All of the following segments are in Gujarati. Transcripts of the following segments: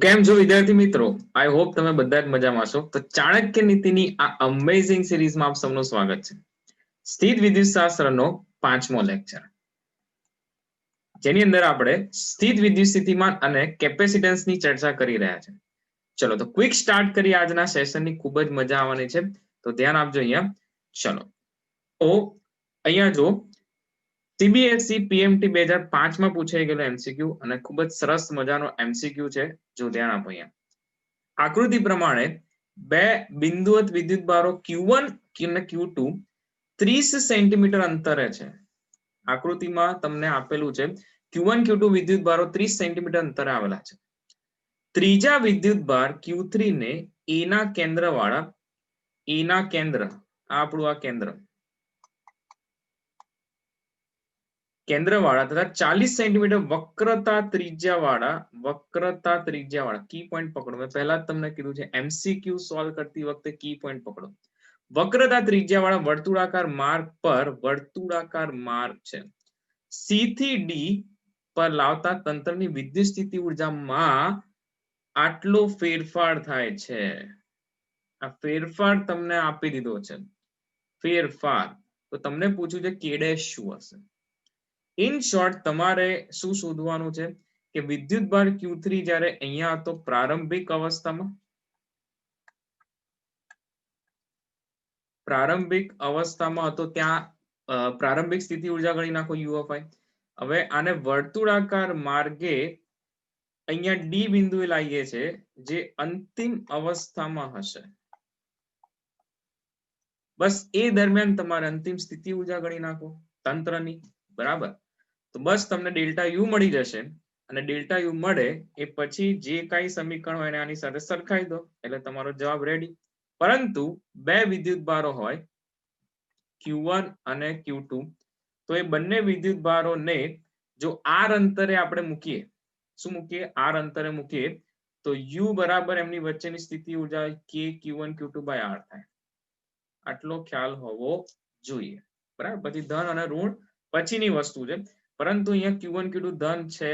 કેમ છો વિદ્યાર્થી મિત્રો? આઈ હોપ તમે બધા જ મજામાં છો. તો ચાણક્ય નીતિની આ અમેઝિંગ સિરીઝમાં આપ સૌનું સ્વાગત છે. સ્થિત વિદ્યુતશાસ્ત્રનો 5મો લેક્ચર, જેની અંદર આપણે સ્થિત વિદ્યુત સ્થિતિમાન અને કેપેસિટન્સની ચર્ચા કરી રહ્યા છે. ચલો તો ક્વિક સ્ટાર્ટ કરી આજના સેશનની. ખૂબ જ મજા આવવાની છે, તો ધ્યાન આપજો અહીંયા. ચલો તો અહીંયા જો CBSE PMT 2005 પૂછાઈ ગયેલો એમસીક્યુ અને ખૂબ જ સરસ મજાનો એમસીક્યુ છે. જો ધ્યાન આપો અહીંયા. આકૃતિ પ્રમાણે બે બિંદુવત વિદ્યુતભારો Q1 અને Q2 30 સેન્ટીમીટર અંતરે છે. આકૃતિમાં તમને આપેલું છે Q1 Q2 વિદ્યુતભારો 30 સેન્ટીમીટર અંતરે આવેલા છે. ત્રીજા વિદ્યુતભાર Q3 ને એના કેન્દ્રવાળા કેન્દ્રવાળા તથા 40 સેન્ટીમીટર વક્રતા ત્રિજ્યાવાળા કી પોઈન્ટ પકડો. મેં પહેલા જ તમને કીધું છે એમસીક્યુ સોલ્વ કરતી વખતે કી પોઈન્ટ પકડો. વક્રતા ત્રિજ્યાવાળા વર્તુળાકાર માર્ગ છે સી થી ડી પર લાવતા તંત્રની વિદ્યુત સ્થિતિ ઉર્જામાં આટલો ફેરફાર થાય છે. આ ફેરફાર તમને આપી દીધો છે. ફેરફાર તો તમને પૂછ્યું છે કે ડેશ શું હશે. ઇન શોર્ટ તમારે શું શોધવાનું છે કે વિદ્યુતભાર Q3 જ્યારે અહીંયા હતો પ્રારંભિક અવસ્થામાં હતો ત્યાં પ્રારંભિક સ્થિતિ ઉર્જા ગણી નાખો UFI. હવે આને વર્તુળાકાર માર્ગે અહીંયા ડી બિંદુએ લાવીએ છે જે અંતિમ અવસ્થામાં હશે. બસ એ દરમિયાન તમારે અંતિમ સ્થિતિ ઉર્જા ગણી નાખો તંત્રની. બરાબર, તો બસ તમને ડેલ્ટા યુ મળી જશે અને ડેલ્ટા યુ મળે એ પછી જે કાંઈ સમીકરણ હોય એને આની સાથે સરખાઈ દો એટલે તમારો જવાબ રેડી. પરંતુ બે વિદ્યુતભારો હોય Q1 અને Q2, તો એ બંને વિદ્યુતભારોને જો આર અંતરે આપણે મૂકીએ, શું મૂકીએ? આર અંતરે મૂકીએ તો યુ બરાબર એમની વચ્ચેની સ્થિતિ ઉર્જા કે Q1 Q2 બાય આર થાય. આટલો ખ્યાલ હોવો જોઈએ. બરાબર, પછી ધન અને ઋણ પછીની વસ્તુ છે, પરંતુ અહીંયા Q1 Q2 ધન છે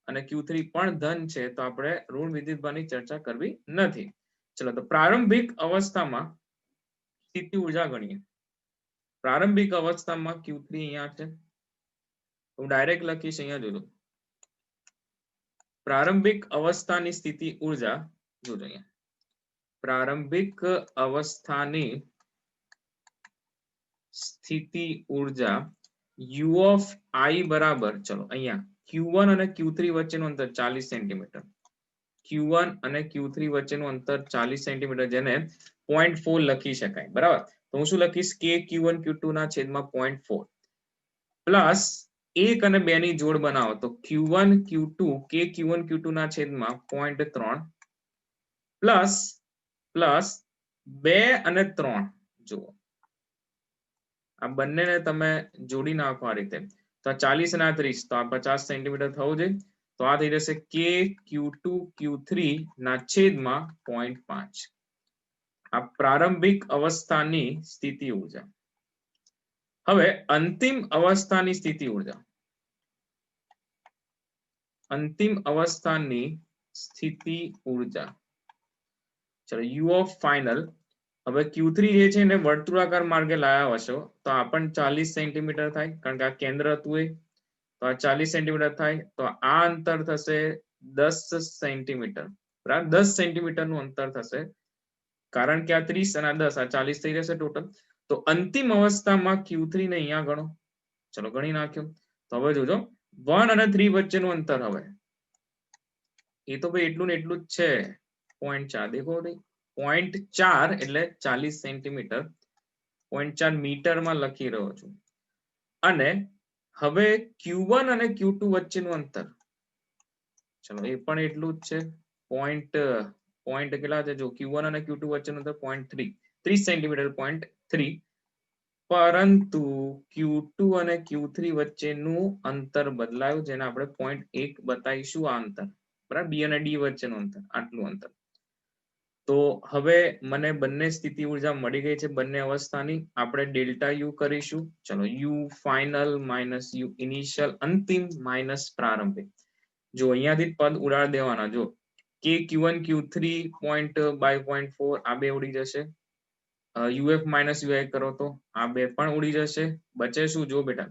અને Q3 પણ ધન છે, તો આપણે ઋણ વિદ્યુતભારની ચર્ચા કરવી નથી. ચલો તો પ્રારંભિક અવસ્થામાં સ્થિતિ ઉર્જા ગણીએ. પ્રારંભિક અવસ્થામાં Q3 અહીંયા છે, હું ડાયરેક્ટ લખીશ અહીંયા. જોજો પ્રારંભિક અવસ્થાની સ્થિતિ ઉર્જા, જોજો અહીંયા પ્રારંભિક અવસ્થાની સ્થિતિ ઉર્જા U of I બરાબર, ચલો અહીંયા Q1 અને Q3 વચ્ચેનું અંતર 40 સેન્ટીમીટર. Q1 અને Q3 વચ્ચેનું અંતર 40 સેન્ટીમીટર, જેને 0.4 લખી શકાય. બરાબર, તો હું શું લખીશ? કે Q1 Q2 ના છેદમાં 0.4 પ્લસ 1 અને 2 ની જોડ બનાવો તો Q1 Q2 કે Q1 Q2 ના છેદમાં 0.3 પ્લસ 2 અને 3. જુઓ આ બંનેને તમે જોડી નાખો આ રીતે, તો આ 40 અને 30, તો આ 50 સેન્ટીમીટર થવું જોઈએ. તો આ થઈ જશે કે Q2 Q3 ના છેદમાં 0.5. આ પ્રારંભિક અવસ્થાની સ્થિતિ ઉર્જા. હવે અંતિમ અવસ્થાની સ્થિતિ ઉર્જા. ચલો યુ ઓફ ફાઇનલ. હવે Q3 જે છે એને વર્તુળાકાર માર્ગે લાવ્યા હશો તો આ પણ 40 સેન્ટીમીટર થાય, કારણ કે આ કેન્દ્ર હતું એ, તો આ 40 સેન્ટીમીટર થાય. તો આ અંતર થશે 10 સેન્ટીમીટર. બરાબર, 10 સેન્ટીમીટરનું અંતર થશે, કારણ કે આ 30 અને આ 10, આ 40 થઈ જશે ટોટલ. તો અંતિમ અવસ્થામાં Q3 ને અહીંયા ગણો. ચલો ગણી નાખ્યો. તો હવે જોજો 1 અને 3 વચ્ચેનું અંતર, હવે એ તો ભાઈ એટલું ને એટલું જ છે, 0.4. દેખો ભાઈ 0.4 એટલે 40 સેન્ટીમીટર, 0.4 મીટરમાં લખી રહ્યો છું. અને હવે Q1 અને Q2 વચ્ચેનું અંતર, ચલો એ પણ એટલું જ છે, પોઈન્ટ કેટલા છે? જો Q1 અને Q2 વચ્ચેનું અંતર 0.3, 30 સેન્ટીમીટર 0.3. પરંતુ Q2 અને Q3 વચ્ચેનું અંતર બદલાયું, જેને આપણે 0.1 બતાવીશું. આ અંતર બરાબર, બી અને ડી વચ્ચેનું અંતર, આટલું અંતર. તો હવે મને બંને સ્થિતિ ઉર્જા મળી ગઈ છે બંને અવસ્થાની. આપણે ડેલ્ટા યુ કરીશું. ચલો you final minus you initial, અંતિમ માઇનસ પ્રારંભિક. જો અહીંયાથી પદ ઉડાડ દેવાના. જો કે Q1 Q3 પોઈન્ટ બાય 0.4 આ બે ઉડી જશે. UF માઇનસ UI કરો તો આ બે પણ ઉડી જશે. બચે શું જો બેટા,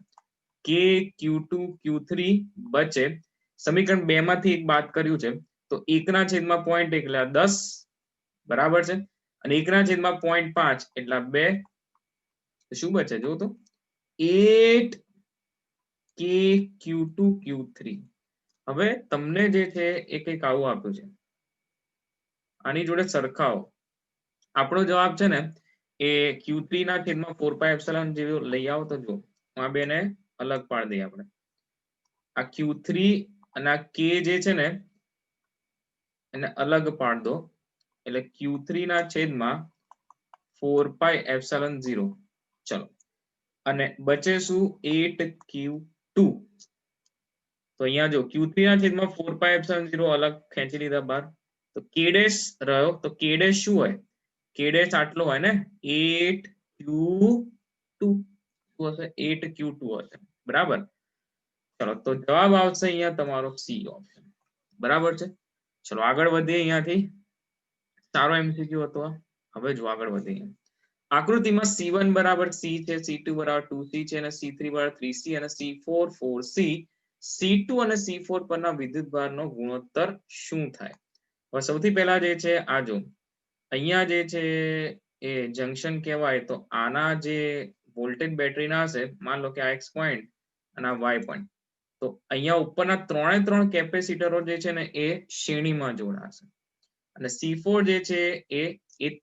કે Q2 Q3 બચે. સમીકરણ 2 માંથી એક બાદ કર્યું છે તો 1/0.1 એટલે 10 બરાબર છે, અને 1/0.5 એટલે 2. શું બચે જો તો 8 કે Q2 Q3. હવે તમને જે છે એ કંઈક આવું આપ્યું છે, આની જોડે સરખાવો. આપણો જવાબ છે ને એ Q3 ના છેદમાં 4π જેવો લઈ આવો તો જો આ બેને અલગ પાડી દઈએ આપણે. આ Q3 અને આ K જે છે ને એને અલગ પાડ દો એટલે Q3 ના છેદમાં 4π0. ચલો, અને બચે શું 8Q2. તો અહીંયા જો Q3 ના છેદમાં 4π0 અલગ ખેંચી લીધા બહાર. તો K ડેશ રહ્યો તો K ડેશ શું હોય, K ડેશ આટલો હોય ને 8Q2 હશે, 8Q2 હશે બરાબર. ચલો તો જવાબ આવશે અહીંયા તમારો C ઓપ્શન બરાબર છે. ચલો આગળ વધીએ અહીંયાથી. સારો MCQ હતો. હવે જો આગળ વધીએ. આકૃતિમાં C1 બરાબર C છે, C2 બરાબર 2C છે, અને C3 બરાબર 3C અને C4 4C, C2 અને C4 પરના વિદ્યુતભારનો ગુણોત્તર શું થાય? હવે સૌથી પહેલા જે છે આ જો અહીંયા જે છે એ જંક્શન કહેવાય. તો આના જે વોલ્ટેજ બેટરીના હશે, માન લો કે આ X પોઈન્ટ અને આ Y પોઈન્ટ, તો અહીંયા ઉપરના 3 કેપેસિટરો જે છે ને એ શ્રેણીમાં જોડાશે, અને C4 જે છે એ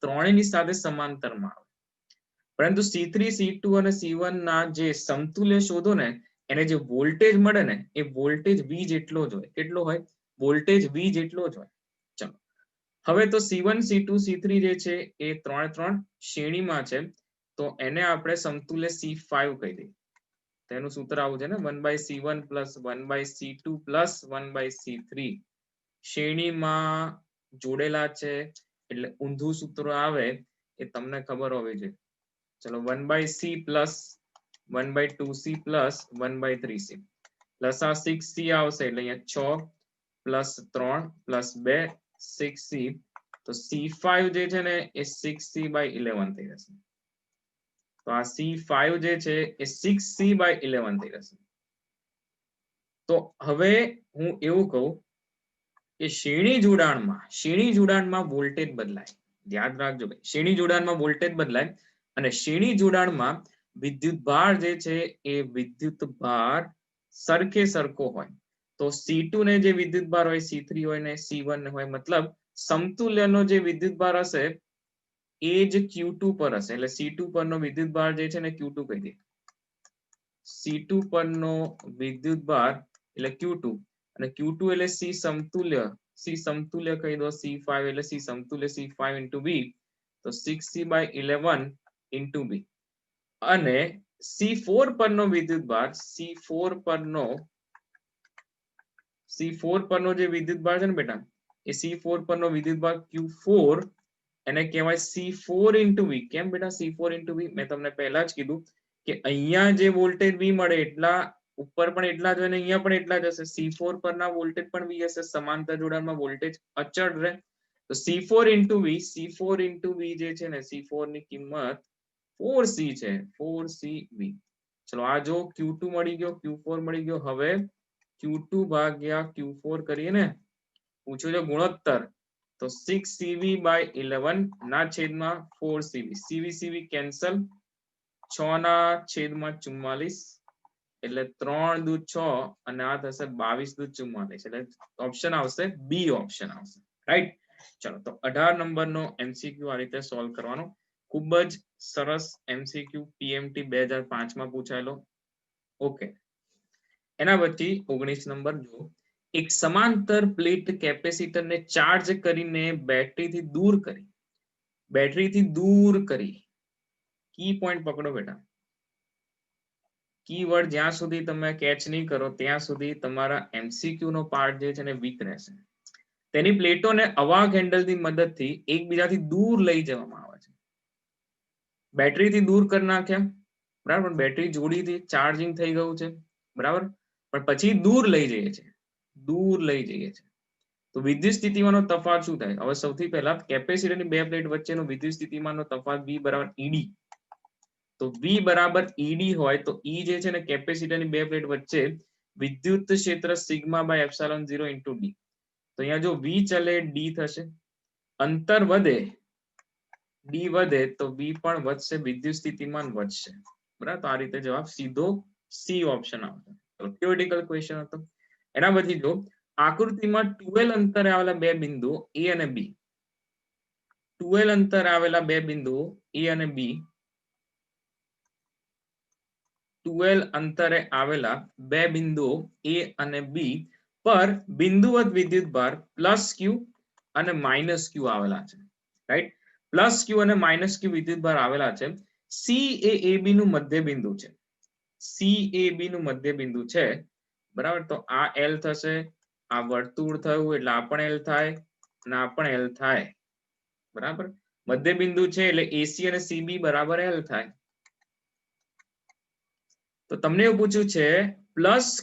ત્રણેયની સાથે સમાંતરમાં આવે. પરંતુ C3 C2 અને C1 ના જે સમતુલ્ય શોધો ને એને જે વોલ્ટેજ મળે ને એ વોલ્ટેજ V જેટલો જ હોય. કેટલો હોય? વોલ્ટેજ V જેટલો જ હોય. ચલો હવે તો C1 C2 C3 જે છે એ 3 શ્રેણીમાં છે, તો એને આપણે સમતુલ્ય C5 કહી દઈએ. તેનું સૂત્ર આવું છે ને 1/C1 plus 1/C2 plus 1/C3. શ્રેણીમાં જોડેલા છે એટલે ઊંધું સૂત્ર આવે એ તમને ખબર હોવી જોઈએ. ચલો 1/C plus 1/2C plus 1/3C plus આ 6C આવશે એટલે અહીંયા 6 પ્લસ 3 પ્લસ 2 6C. તો C5 જે છે ને એ 6C/11 થઈ જશે. તો આ C5 જે છે એ 6C/11 થઈ જશે. તો હવે હું એવું કહું કે શ્રેણી જોડાણમાં વોલ્ટેજ બદલાય. યાદ રાખજો ભાઈ, શ્રેણી જોડાણમાં વોલ્ટેજ બદલાય અને શ્રેણી જોડાણમાં વિદ્યુતભાર જે છે એ વિદ્યુતભાર સરખે સરખો હોય. તો C2 ને જે વિદ્યુતભાર હોય C3 હોય ને C1 હોય, મતલબ સમતુલ્યનો જે વિદ્યુતભાર હશે એ જ Q2 પર હશે. એટલે C2 પરનો વિદ્યુતભાર જે છે ને Q2 કહી દે. C2 પરનો વિદ્યુતભાર એટલે Q2, અને Q2 એટલે C સમતુલ્ય કહી દો. C5 એટલે C સમતુલ્ય C5 into V, તો 6C/11 into V. અને C4 પરનો વિદ્યુતભાર C4 પરનો જે વિદ્યુતભાર છે ને બેટા એ C4 પરનો વિદ્યુતભાર Q4 એને કહેવાય C4 into V. કેમ બેટા C4 into V? મેં તમને પહેલા જ કીધું કે અહીંયા જે વોલ્ટેજ V મળે એટલા ઉપર પણ એટલા જ હોય ને અહીંયા પણ એટલા જ હશે. C4 પરના વોલ્ટેજ પણ V હશે. સમાંતર જોડાણમાં વોલ્ટેજ અચળ રહે. તો C4 into V જે છે ને C4 ની કિંમત 4C છે, 4CV. ચલો આ જો Q2 મળી ગયો, Q4 મળી ગયો. હવે Q2 ભાગ્યા Q4 કરીએ ને, પૂછ્યું છે ગુણોત્તર, તો 6CV/11 ના છેદમાં 4CV. CV કેન્સલ, 6 ના છેદમાં 44 એટલે 3 દુ 6 અને આ થશે 22 દુ 44. એટલે ઓપ્શન આવશે બી ઓપ્શન આવશે. રાઈટ. ચલો તો 18 નંબરનો MCQ આ રીતે સોલ્વ કરવાનો. ખૂબ જ સરસ MCQ PMT 2005 માં પૂછાયેલો. ઓકે, એના પછી 19 નંબર જો, એક સમાંતર પ્લેટ કેપેસિટરને ચાર્જ કરીને બેટરીથી દૂર કરી કી પોઈન્ટ પકડો બેટા. કીવર્ડ જ્યાં સુધી તમે કેચ નહીં કરો ત્યાં સુધી તમારા MCQ નો પાર્ટ જે છે ને વીક રહેશે. તેની પ્લેટોને અવાહક હેન્ડલની મદદથી એકબીજાથી દૂર લઈ જવામાં આવે છે. બેટરીથી દૂર કરી નાખ્યા બરાબર, બેટરી જોડી હતી, ચાર્જિંગ થઈ ગયું છે બરાબર, પણ પછી દૂર લઈ જઈએ છે. તો વિદ્યુત સ્થિતિમાનનો તફાવત શું થાય? હવે સૌથી પહેલા કેપેસિટરની બે પ્લેટ વચ્ચેનો વિદ્યુત સ્થિતિમાનનો તફાવત V બરાબર ED. તો V બરાબર ED હોય તો E જે છે ને કેપેસિટરની બે પ્લેટ વચ્ચે વિદ્યુત ક્ષેત્ર sigma by epsilon 0 into D. તો અહીંયા જો V ચલે D થશે, અંતર વધે D વધે તો V પણ વધશે, વિદ્યુત સ્થિતિમાન વધશે. બરાબર, તો આ રીતે જવાબ સીધો C ઓપ્શન આવશે. થિયોરેટિકલ ક્વેશ્ચન હતો. એના પછી જો આકૃતિમાં 12 અંતરે આવેલા બે બિંદુઓ A અને B, 12 અંતરે આવેલા બે બિંદુઓ A અને B, 12 અંતરે આવેલા બે બિંદુઓ A અને B પર બિંદુવત વિદ્યુતભાર +Q અને -Q આવેલા છે. રાઈટ, +Q અને -Q વિદ્યુતભાર આવેલા છે. C એ AB નું મધ્ય બિંદુ છે. C એ B નું મધ્ય બિંદુ છે. બરાબર, તો આ L થશે, આ વર્તુળ થયું એટલે આ પણ L થાય અને આ પણ L થાય. બરાબર, મધ્ય બિંદુ છે એટલે AC અને CB બરાબર L થાય. તો તમને એવું પૂછ્યું છે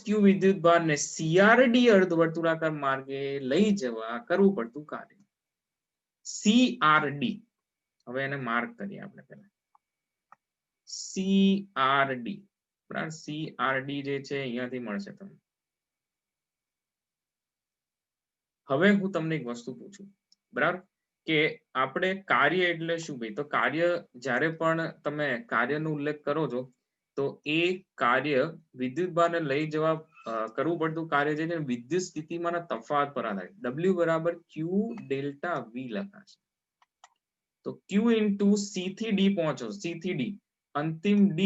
+Q વિદ્યુતભારને CRD અર્ધવર્તુળાકાર માર્ગે લઈ જવા કરવું પડતું કાર્ય. CRD, હવે એને માર્ક કરીએ આપણે પહેલા. CRD, બરાબર, CRD જે છે અહીંયાથી મળશે તમને. હવે હું તમને એક વસ્તુ પૂછું, બરાબર, કે આપણે કાર્ય એટલે શું ભાઈ? તો કાર્ય જ્યારે પણ તમે કાર્યનો ઉલ્લેખ કરો છો તો એ કાર્ય વિદ્યુતભારને લઈ જવા કરવું પડતું કાર્ય જે છે વિદ્યુત સ્થિતિમાનના તફાવત પર આધારિત. W બરાબર Q ડેલ્ટા V લખાશે. તો Q ઇન્ટુ C થી D પહોંચો, C થી D, અંતિમ D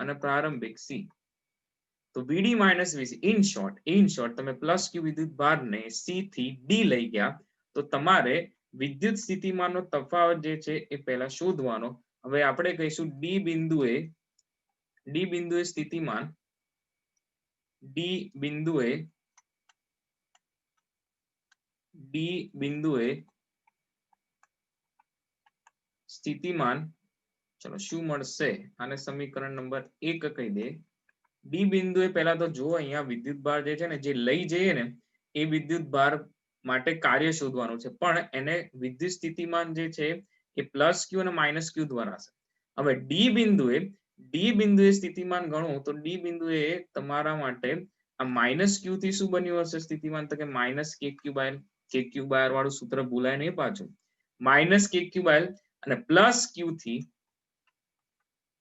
અને પ્રારંભિક C. તો VD minus VC, in short તમે +Q વિદ્યુતભારને C થી D લઈ ગયા તો તમારે વિદ્યુત સ્થિતિમાનનો તફાવત જે છે એ પહેલા શોધવાનો. હવે આપણે કહીશું D બિંદુએ સ્થિતિમાન, D બિંદુએ સ્થિતિમાન, ચલો શું મળશે? આને સમીકરણ નંબર 1 કહી દે. D બિંદુએ પહેલા તો જો અહીંયા વિદ્યુતભાર જે છે ને જે લઈ જઈએ ને એ વિદ્યુતભાર માટે કાર્ય શોધવાનું છે, પણ એને વિદ્યુત સ્થિતિમાન જે છે એ +Q અને -Q દ્વારા હશે. હવે D બિંદુએ સ્થિતિમાન ગણો તો D બિંદુએ તમારા માટે આ -Q થી શું બન્યું હશે સ્થિતિમાન? તો કે -KQ/L. KQ/R વાળું સૂત્ર ભૂલાય નહીં પાછું. -KQ/L અને +Q થી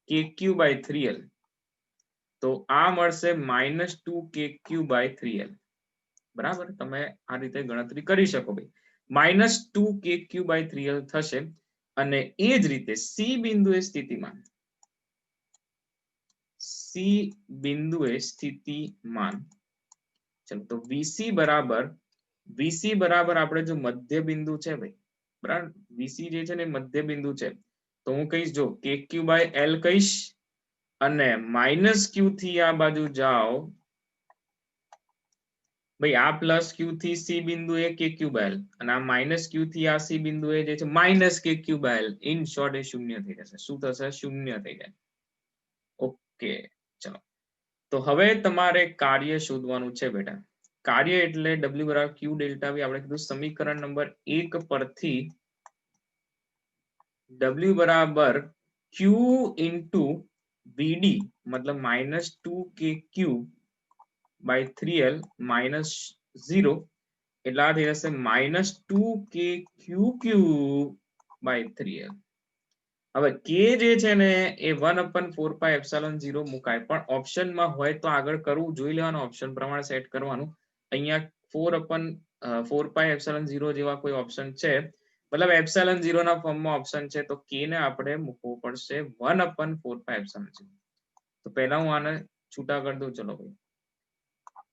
KQ/3L. તો આ મળશે -2KQ/3L. બરાબર, તમે આ રીતે ગણતરી કરી શકો ભાઈ. -2KQ/3L થશે. અને એ જ રીતે C બિંદુએ સ્થિતિમાન, ચલો તો VC બરાબર આપણે જો મધ્ય બિંદુ છે ભાઈ, બરાબર, VC જે છે ને મધ્ય બિંદુ છે તો હું કહીશ જો KQ/L કહીશ અને -Q થી આ બાજુ જાઓ ભાઈ, આ +Q થી C બિંદુ એ KQ/L અને આ -Q થી આ C બિંદુ એ જે છે -KQ/L. ઇન શોર્ટ એ શૂન્ય થઈ જશે. શું થશે? શૂન્ય થઈ જાય. ઓકે, ચલો તો હવે તમારે કાર્ય શોધવાનું છે બેટા. કાર્ય એટલે W બરાબર Q ડેલ્ટા V. આપણે કીધું સમીકરણ નંબર 1 પરથી W બરાબર Q ઇન્ટુ VD મતલબ -2KQ/3L -0 એટલે આ થઈ જશે -2KQQ/3L. હવે K જે છે ને એ 1/4πε0 મુકાય, પણ ઓપ્શનમાં હોય તો આગળ કરવું જોઈ લેવાનું, ઓપ્શન પ્રમાણે સેટ કરવાનું. અહીંયા 4/4πε0 જેવા કોઈ ઓપ્શન છે, મતલબ ε0 ના ફોર્મમાં ઓપ્શન છે, તો K ને આપણે મૂકવો પડશે 1/4πε0. તો પહેલા હું આને છૂટા કરી દઉં, ચલો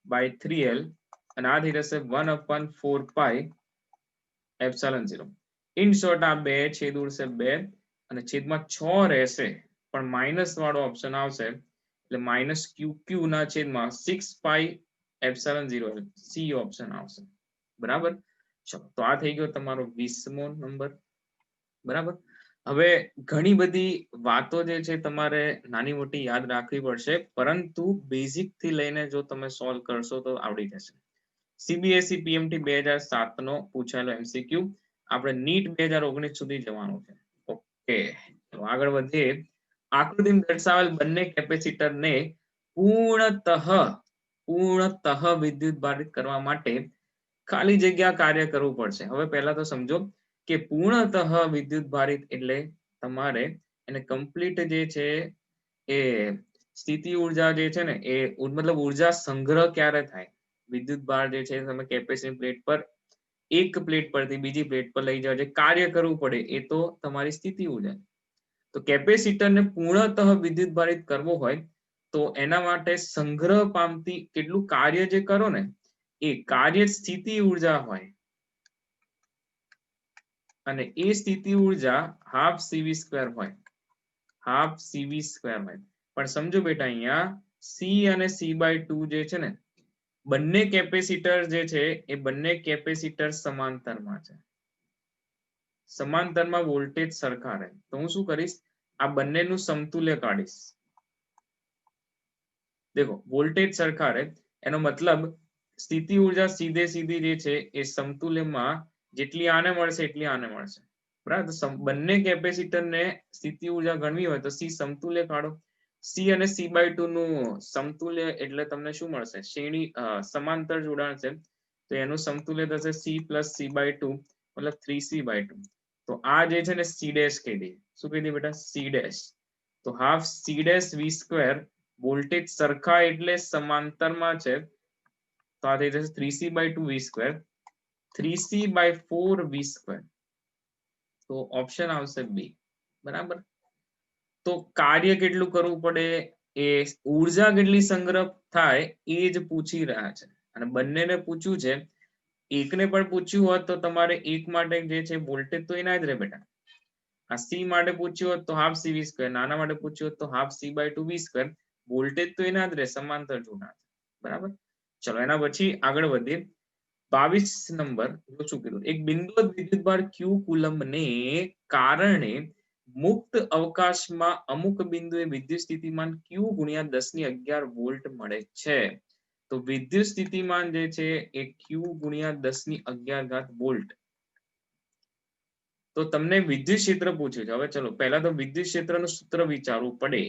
ભાઈ, /3L અને આ થઈ જશે 1/4πε0. ઇન શોર્ટ આ બે છેદ ઉડશે 2 અને છેદમાં 6 રહેશે, પણ માઇનસ વાળો ઓપ્શન આવશે એટલે -QQ ના છેદમાં 6πε0L. C ઓપ્શન આવશે. બરાબર, ચલો તો આ થઈ ગયો તમારો 20મો નંબર. બરાબર, હવે ઘણી બધી વાતો જે છે તમારે નાની મોટી યાદ રાખવી પડશે, પરંતુ બેઝિક થી લઈને જો તમે સોલ્વ કરશો તો આવડી જશે. સીબીએસઈ પીએમટી 2007 નો પૂછાયેલો એમસીક્યુ. આપણે નીટ 2019 સુધી જવાનું છે. ઓકે, તો આગળ વધીએ. આકૃતિમાં દર્શાવેલ બંને કેપેસિટરને પૂર્ણતઃ વિદ્યુત ભારિત કરવા માટે ખાલી જગ્યા કાર્ય કરવું પડશે. હવે પહેલા તો સમજો કે પૂર્ણતઃ વિદ્યુત ભારિત એટલે તમારે એને કમ્પ્લીટ જે છે એ સ્થિતિ ઉર્જા જે છે ને એ મતલબ ઉર્જા સંગ્રહ ક્યારે થાય? વિદ્યુત ભાર જે છે તમે કેપેસિટર પ્લેટ પર એક પ્લેટ પરથી બીજી પ્લેટ પર લઈ જાઓ, જે કાર્ય કરવું પડે એ તો તમારી સ્થિતિ ઉર્જા. તો કેપેસિટરને પૂર્ણતઃ વિદ્યુત ભારિત કરવો હોય તો એના માટે સંગ્રહ પામતી કેટલું કાર્ય જે કરો ને એ કાર્ય સ્થિતિ ઉર્જા હોય, અને એ સ્થિતિ ઉર્જા હાફ સીવી સ્ક્વેર હોય, હાફ સીવી સ્ક્વેર હોય. પણ સમજો બેટા અહીંયા સી અને c/2 જે છે ને બંને કેપેસિટર જે છે એ બંને કેપેસિટર સમાંતરમાં છે. સમાંતરમાં વોલ્ટેજ સરખા રહે. તો હું શું કરીશ, આ બંનેનું સમતુલ્ય કાઢીશ. દેખો વોલ્ટેજ સરખા રહે એનો મતલબ સ્થિતિ ઉર્જા સીધી જે છે એ સમતુલ્યમાં જેટલી આને મળશે એટલી આને મળશે. બરાબર, બંને કેપેસિટરને સ્થિતિ ઉર્જા ગણવી હોય તો સી સમતુલ્ય કાઢો. સી અને c/2 નું સમતુલ્ય એટલે તમને શું મળશે? શ્રેણી સમાંતર જોડાણ છે તો એનું સમતુલ્ય થશે c + c/2 મતલબ 3c/2. તો આ જે છે ને c ડેશ કહી દઈએ. શું કહી દઈએ બેટા? c dash. તો half c dash v square voltage સરખા એટલે સમાંતરમાં છે તો આ થઈ જશે 3c/2 v square, 3c/4 v square. તો ઓપ્શન આવશે બી. બરાબર, તો કાર્ય કેટલું કરવું પડે એ ઉર્જા કેટલી સંગ્રહ થાય એ જ પૂછી રહ્યા છે. અને બંનેને પૂછ્યું છે. એકને પણ પૂછ્યું હોત તો તમારે એક માટે જે છે વોલ્ટેજ તો એના જ રહે બેટા. આ સી માટે પૂછ્યું હોત તો હાફ સી વી સ્ક્વેર, નાના માટે પૂછ્યું હોત તો half c/2 v square. Voltage તો એના જ રહે, સમાંતર જોડાણ. બરાબર, ચલો એના પછી આગળ વધીએ. 22 નંબર શું કીધું? એક બિંદુવત વિદ્યુતભાર q કુલંબને કારણે મુક્ત અવકાશમાં અમુક બિંદુએ વિદ્યુત સ્થિતિમાન q ગુણ્યા 10⁻11 વોલ્ટ મળે છે. તો વિદ્યુત સ્થિતિમાન જે છે એ q ગુણ્યા 10⁻11 વોલ્ટ. તો તમને વિદ્યુત ક્ષેત્ર પૂછ્યું છે. હવે ચલો પહેલા તો વિદ્યુત ક્ષેત્રનું સૂત્ર વિચારવું પડે.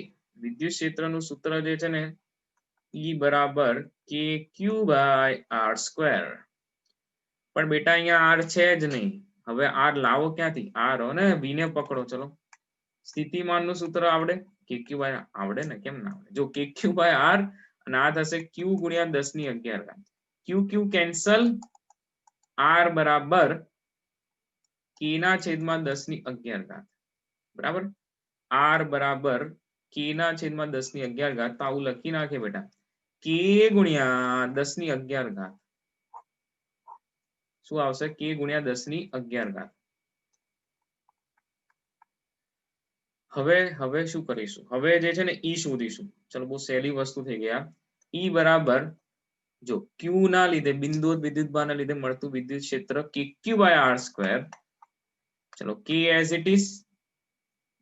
વિદ્યુત ક્ષેત્રનું સૂત્ર જે છે ને E બરાબર kq/r². પણ બેટા અહીંયા r છે જ નહીં. હવે r લાવો ક્યાંથી? r હો ને, v ને પકડો. ચલો સ્થિતિમાનનું સૂત્ર આવડે? kq/ આવડે ને, કેમ ના આવડે? જો kq/r અને આ થશે q ગુણ્યા 10⁻11. q કેન્સલ, r બરાબર k ના છેદમાં 10⁻11. બરાબર, r બરાબર k ના છેદમાં 10⁻11. તો આવું લખી નાખે બેટા, k ગુણ્યા 10⁻11. શું આવશે? k ગુણ્યા 10⁻11. હવે શું કરીશું? હવે જે છે ને E શોધીશું. ચલો બહુ સહેલી વસ્તુ થઈ ગયા. E બરાબર જો q ના લીધે બિંદુવત વિદ્યુતભારના લીધે મળતું વિદ્યુત ક્ષેત્ર kq/r². ચલો k as it is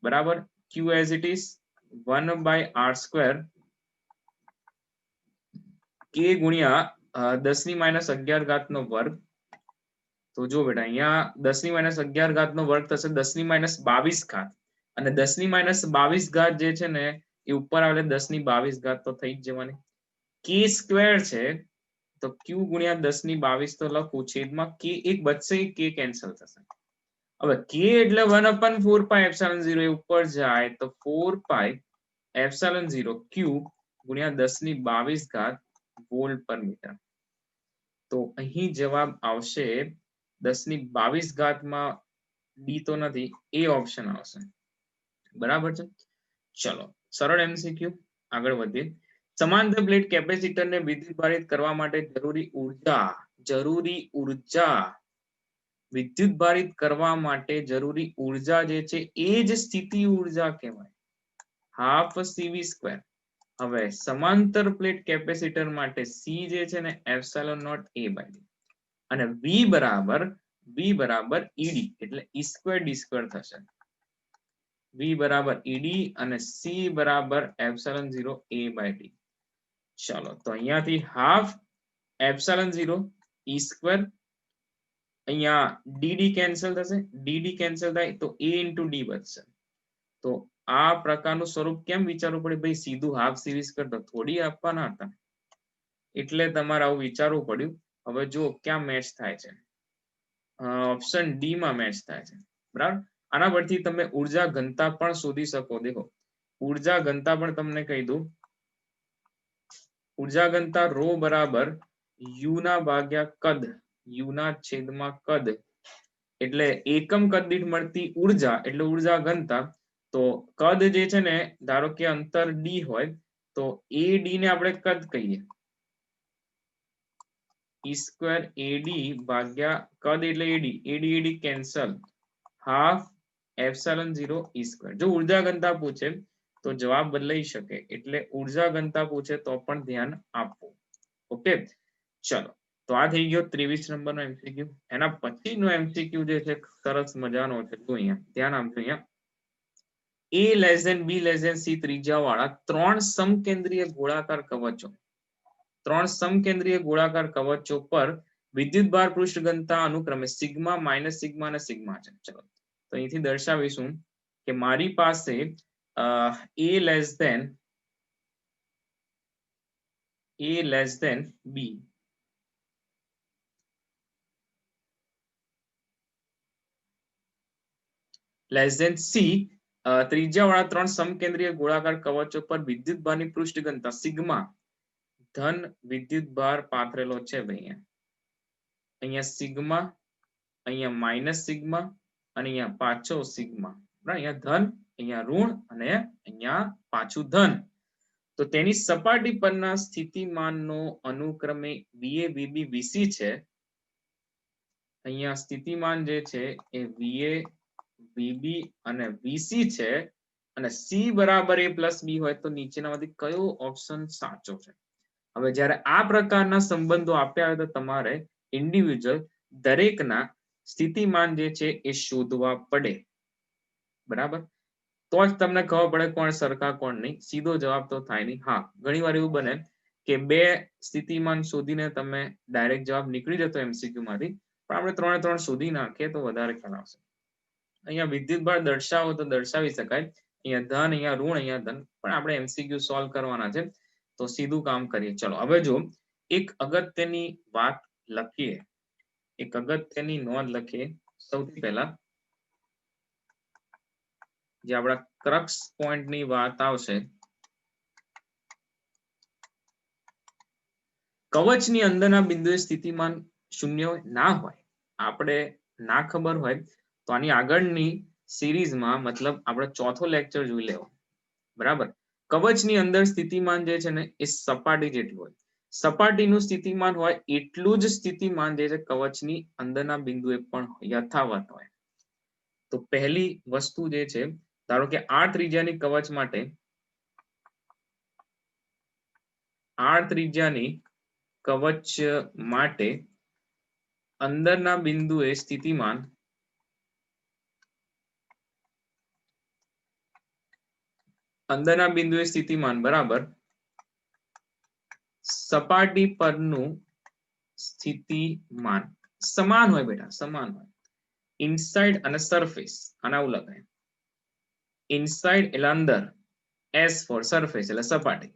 બરાબર, q as it is 1/r², k ગુણ્યા 10⁻11 નો વર્ગ. તો જો બેટા અહીંયા 10⁻11 નો વર્ગ થશે 10⁻22. અને 10⁻22 જે છે ને એ ઉપર આવે 10⁻22 તો થઈ જ જવાની. k સ્ક્વેર છે તો q ગુણ્યા 10⁻22 તો લખું, છેદમાં k એક બચશે, k કેન્સલ થશે. હવે k એટલે 1/4πε0 એ ઉપર જાય તો 4πε0 q ગુણ્યા 10⁻22 વોલ્ટ પર મીટર. તો અહીં જવાબ આવશે 10⁻22 માં ડી તો નથી, એ ઓપ્શન આવશે. બરાબર છે, ચલો સરળ એમસીક્યુ આગળ વધીએ. સમાંતર પ્લેટ કેપેસિટરને વિદ્યુતભારિત કરવા માટે જરૂરી ઉર્જા વિદ્યુતભારિત કરવા માટે જરૂરી ઉર્જા જે છે એ જ સ્થિતિ ઉર્જા કહેવાય, હાફ સીવી સ્ક્વેર. હવે સમાંતર પ્લેટ કેપેસિટર માટે સી જે છે ને ε0 a/d અને v બરાબર ed એટલે e²d² થશે. v બરાબર ed અને c બરાબર ε0 a/d. ચાલો તો અહીંયાથી હાફ ε0 E સ્ક્વેર, અહીંયા ડી કેન્સલ થશે, ડી કેન્સલ થાય તો a ઇન્ટુ ડી બચશે. તો આ પ્રકારનું સ્વરૂપ કેમ વિચારવું પડે ભાઈ, સીધું હાફ સિરીઝ કરતા થોડી આપવાના હતા, એટલે તમારે આવું વિચારવું પડ્યું. હવે જો ક્યાં મેચ થાય છે, ઓપ્શન ડી માં મેચ થાય છે, બરાબર. આના પરથી તમે ઉર્જા ઘનતા પણ શોધી શકો. દેખો ઉર્જા ઘનતા પણ તમને કહી દઉં, ઉર્જા ઘનતા રો બરાબર યુ ના ભાગ્યા કદ, યુ ના છેદમાં કદ, એટલે એકમ કદ દીઠ મળતી ઉર્જા એટલે ઉર્જા ઘનતા. તો કદ જે છે ને, ધારો કે અંતર ડી હોય તો એ ડી ને આપણે કદ કહીએ, E સ્ક્વેર એડી ભાગ્યા કદ એટલે A D, A D A D cancel, half epsilon 0 E square. જો ઉર્જા ઘનતા પૂછે તો જવાબ બદલાઈ શકે, એટલે ઉર્જા ઘનતા પૂછે તો પણ ધ્યાન આપવું. ઓકે ચલો, તો આ થઈ ગયો 23 નંબરનો એમસીક્યુ. એના પછીનો એમસીક્યુ જે છે સરસ મજાનો છે, જો અહીંયા ધ્યાન આપજો. અહીંયા a less than b less than c ત્રિજ્યા વાળા 3 સમકેન્દ્રીય ગોળાકાર કવચો, 3 સમકેન્દ્રીય ગોળાકાર કવચો પર વિદ્યુતભાર પૃષ્ઠ ઘનતા અનુક્રમે સિગ્મા, માઇનસ સિગ્મા અને સિગ્મા છે. ચલો તો અહીંથી દર્શાવીશું કે મારી પાસે a less than b, less than c ત્રિજ્યા વાળા 3 સમકેન્દ્રીય ગોળાકાર કવચો પર વિદ્યુતભારની પૃષ્ઠ ઘનતા સિગ્મા, ધન વિદ્યુતભાર પાથરેલો છે ભાઈ. અહીંયા સિગ્મા, અહીંયા માઇનસ સિગ્મા અને અહીંયા પાછો સિગ્મા, અહીંયા ધન, અહીંયા ઋણ અને અહીંયા પાછું ધન. તો તેની સપાટી પરના સ્થિતિમાનનો અનુક્રમે VA, VB, VC છે. અહીંયા સ્થિતિમાન જે છે એ VA, VB અને VC છે, અને C બરાબર A પ્લસ B હોય તો નીચેનામાંથી કયો ઓપ્શન સાચો છે? હવે જ્યારે આ પ્રકારના સંબંધો આપ્યા હોય તો તમારે ઇન્ડિવિજ્યુઅલ દરેકના સ્થિતિમાન જે છે એ શોધવા પડે, બરાબર. તો જ તમને ખબર પડે કોણ સરખા કોણ નહીં. સીધો જવાબ તો થાય નહીં. હા, ઘણીવાર એવું બને કે બે સ્થિતિમાન શોધીને તમે ડાયરેક્ટ જવાબ નીકળી જતો એમસીક્યુ માંથી, પણ આપણે 3 3 શોધી નાખીએ તો વધારે ખ્યાલ આવશે. અહીંયા વિદ્યુતભાર દર્શાવો તો દર્શાવી શકાય, અહીંયા ધન, અહીંયા ઋણ, અહીંયા ધન, પણ આપણે એમસીક્યુ સોલ્વ કરવાના છે તો સીધું કામ કરીએ. ચલો હવે જો એક અગત્યની વાત લખીએ, એક અગત્યની નોંધ લખીએ. સૌથી પહેલા જે આપણા ક્રક્સ પોઈન્ટની વાત આવશે, કવચની અંદરના બિંદુએ સ્થિતિમાન શૂન્ય ના હોય, આપણે ના ખબર હોય તો આની આગળની સિરીઝમાં, મતલબ આપણે ચોથો લેક્ચર જોઈ લેવો, બરાબર. કવચની અંદર સ્થિતિમાન જે છે ને એ સપાટી જેટલું હોય, સપાટીનું સ્થિતિમાન હોય એટલું જ સ્થિતિમાન જે છે કવચની અંદરના બિંદુએ પણ યથાવત હોય. તો પહેલી વસ્તુ જે છે, ધારો કે r ત્રિજ્યાની કવચ માટે, r ત્રિજ્યાની કવચ માટે અંદરના બિંદુએ સ્થિતિમાન, અંદરના બિંદુએ સ્થિતિમાન બરાબર સપાટી પરનું સ્થિતિમાન સમાન હોય બેટા, સમાન હોય. ઇનસાઇડ અને સરફેસ, આના આવું લખાય. ઇનસાઇડ એટલે અંદર, S ફોર સરફેસ એટલે સપાટી.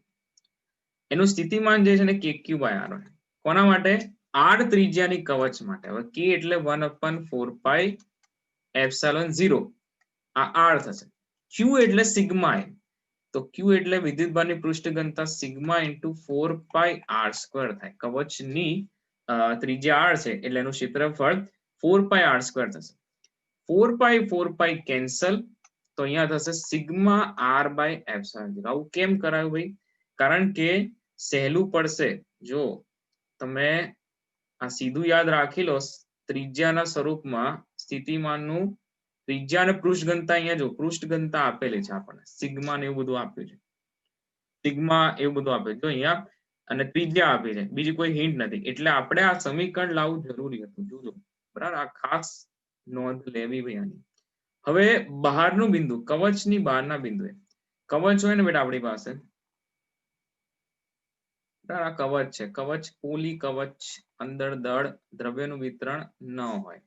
એનું સ્થિતિમાન જે છે ને KQ/R હોય. કોના માટે? r ત્રિજ્યાની કવચ માટે. હવે k એટલે 1/4πε0, આ r થશે. q એટલે સિગ્મા એ, તો q એટલે વિદ્યુતભારની પૃષ્ઠ ઘનતા સિગ્મા ઇન્ટુ 4πr² થાય. કવચની ત્રિજ્યા r છે એટલે એનું ક્ષેત્રફળ 4πr² થશે. 4π કેન્સલ, તો અહીંયા થશે સિગ્મા r/ε0. આવું કેમ કરાયું ભાઈ? કારણ કે સહેલું પડશે. જો તમે આ સીધું યાદ રાખી લો, ત્રિજ્યાના સ્વરૂપમાં સ્થિતિમાનનું ત્રિજ્યા અને પૃષ્ઠ ઘનતા, અહીંયા જો પૃષ્ઠ ઘનતા આપેલી છે આપણને, સિગ્મા ને એવું બધું આપ્યું છે, સિગ્મા એવું બધું આપ્યું છે અહીંયા, અને ત્રિજ્યા આપી છે, બીજી કોઈ હિન્ટ નથી. એટલે આપણે આ સમીકરણ લાવવું જરૂરી હતું. જોજો બરાબર, આ ખાસ નોંધ લેવી ભાઈ આની. હવે બહારનું બિંદુ, કવચની બહારના બિંદુએ, કવચ હોય ને બેટા આપણી પાસે, આ કવચ છે, કવચ પોલી કવચ, અંદર દળ દ્રવ્યનું વિતરણ ન હોય.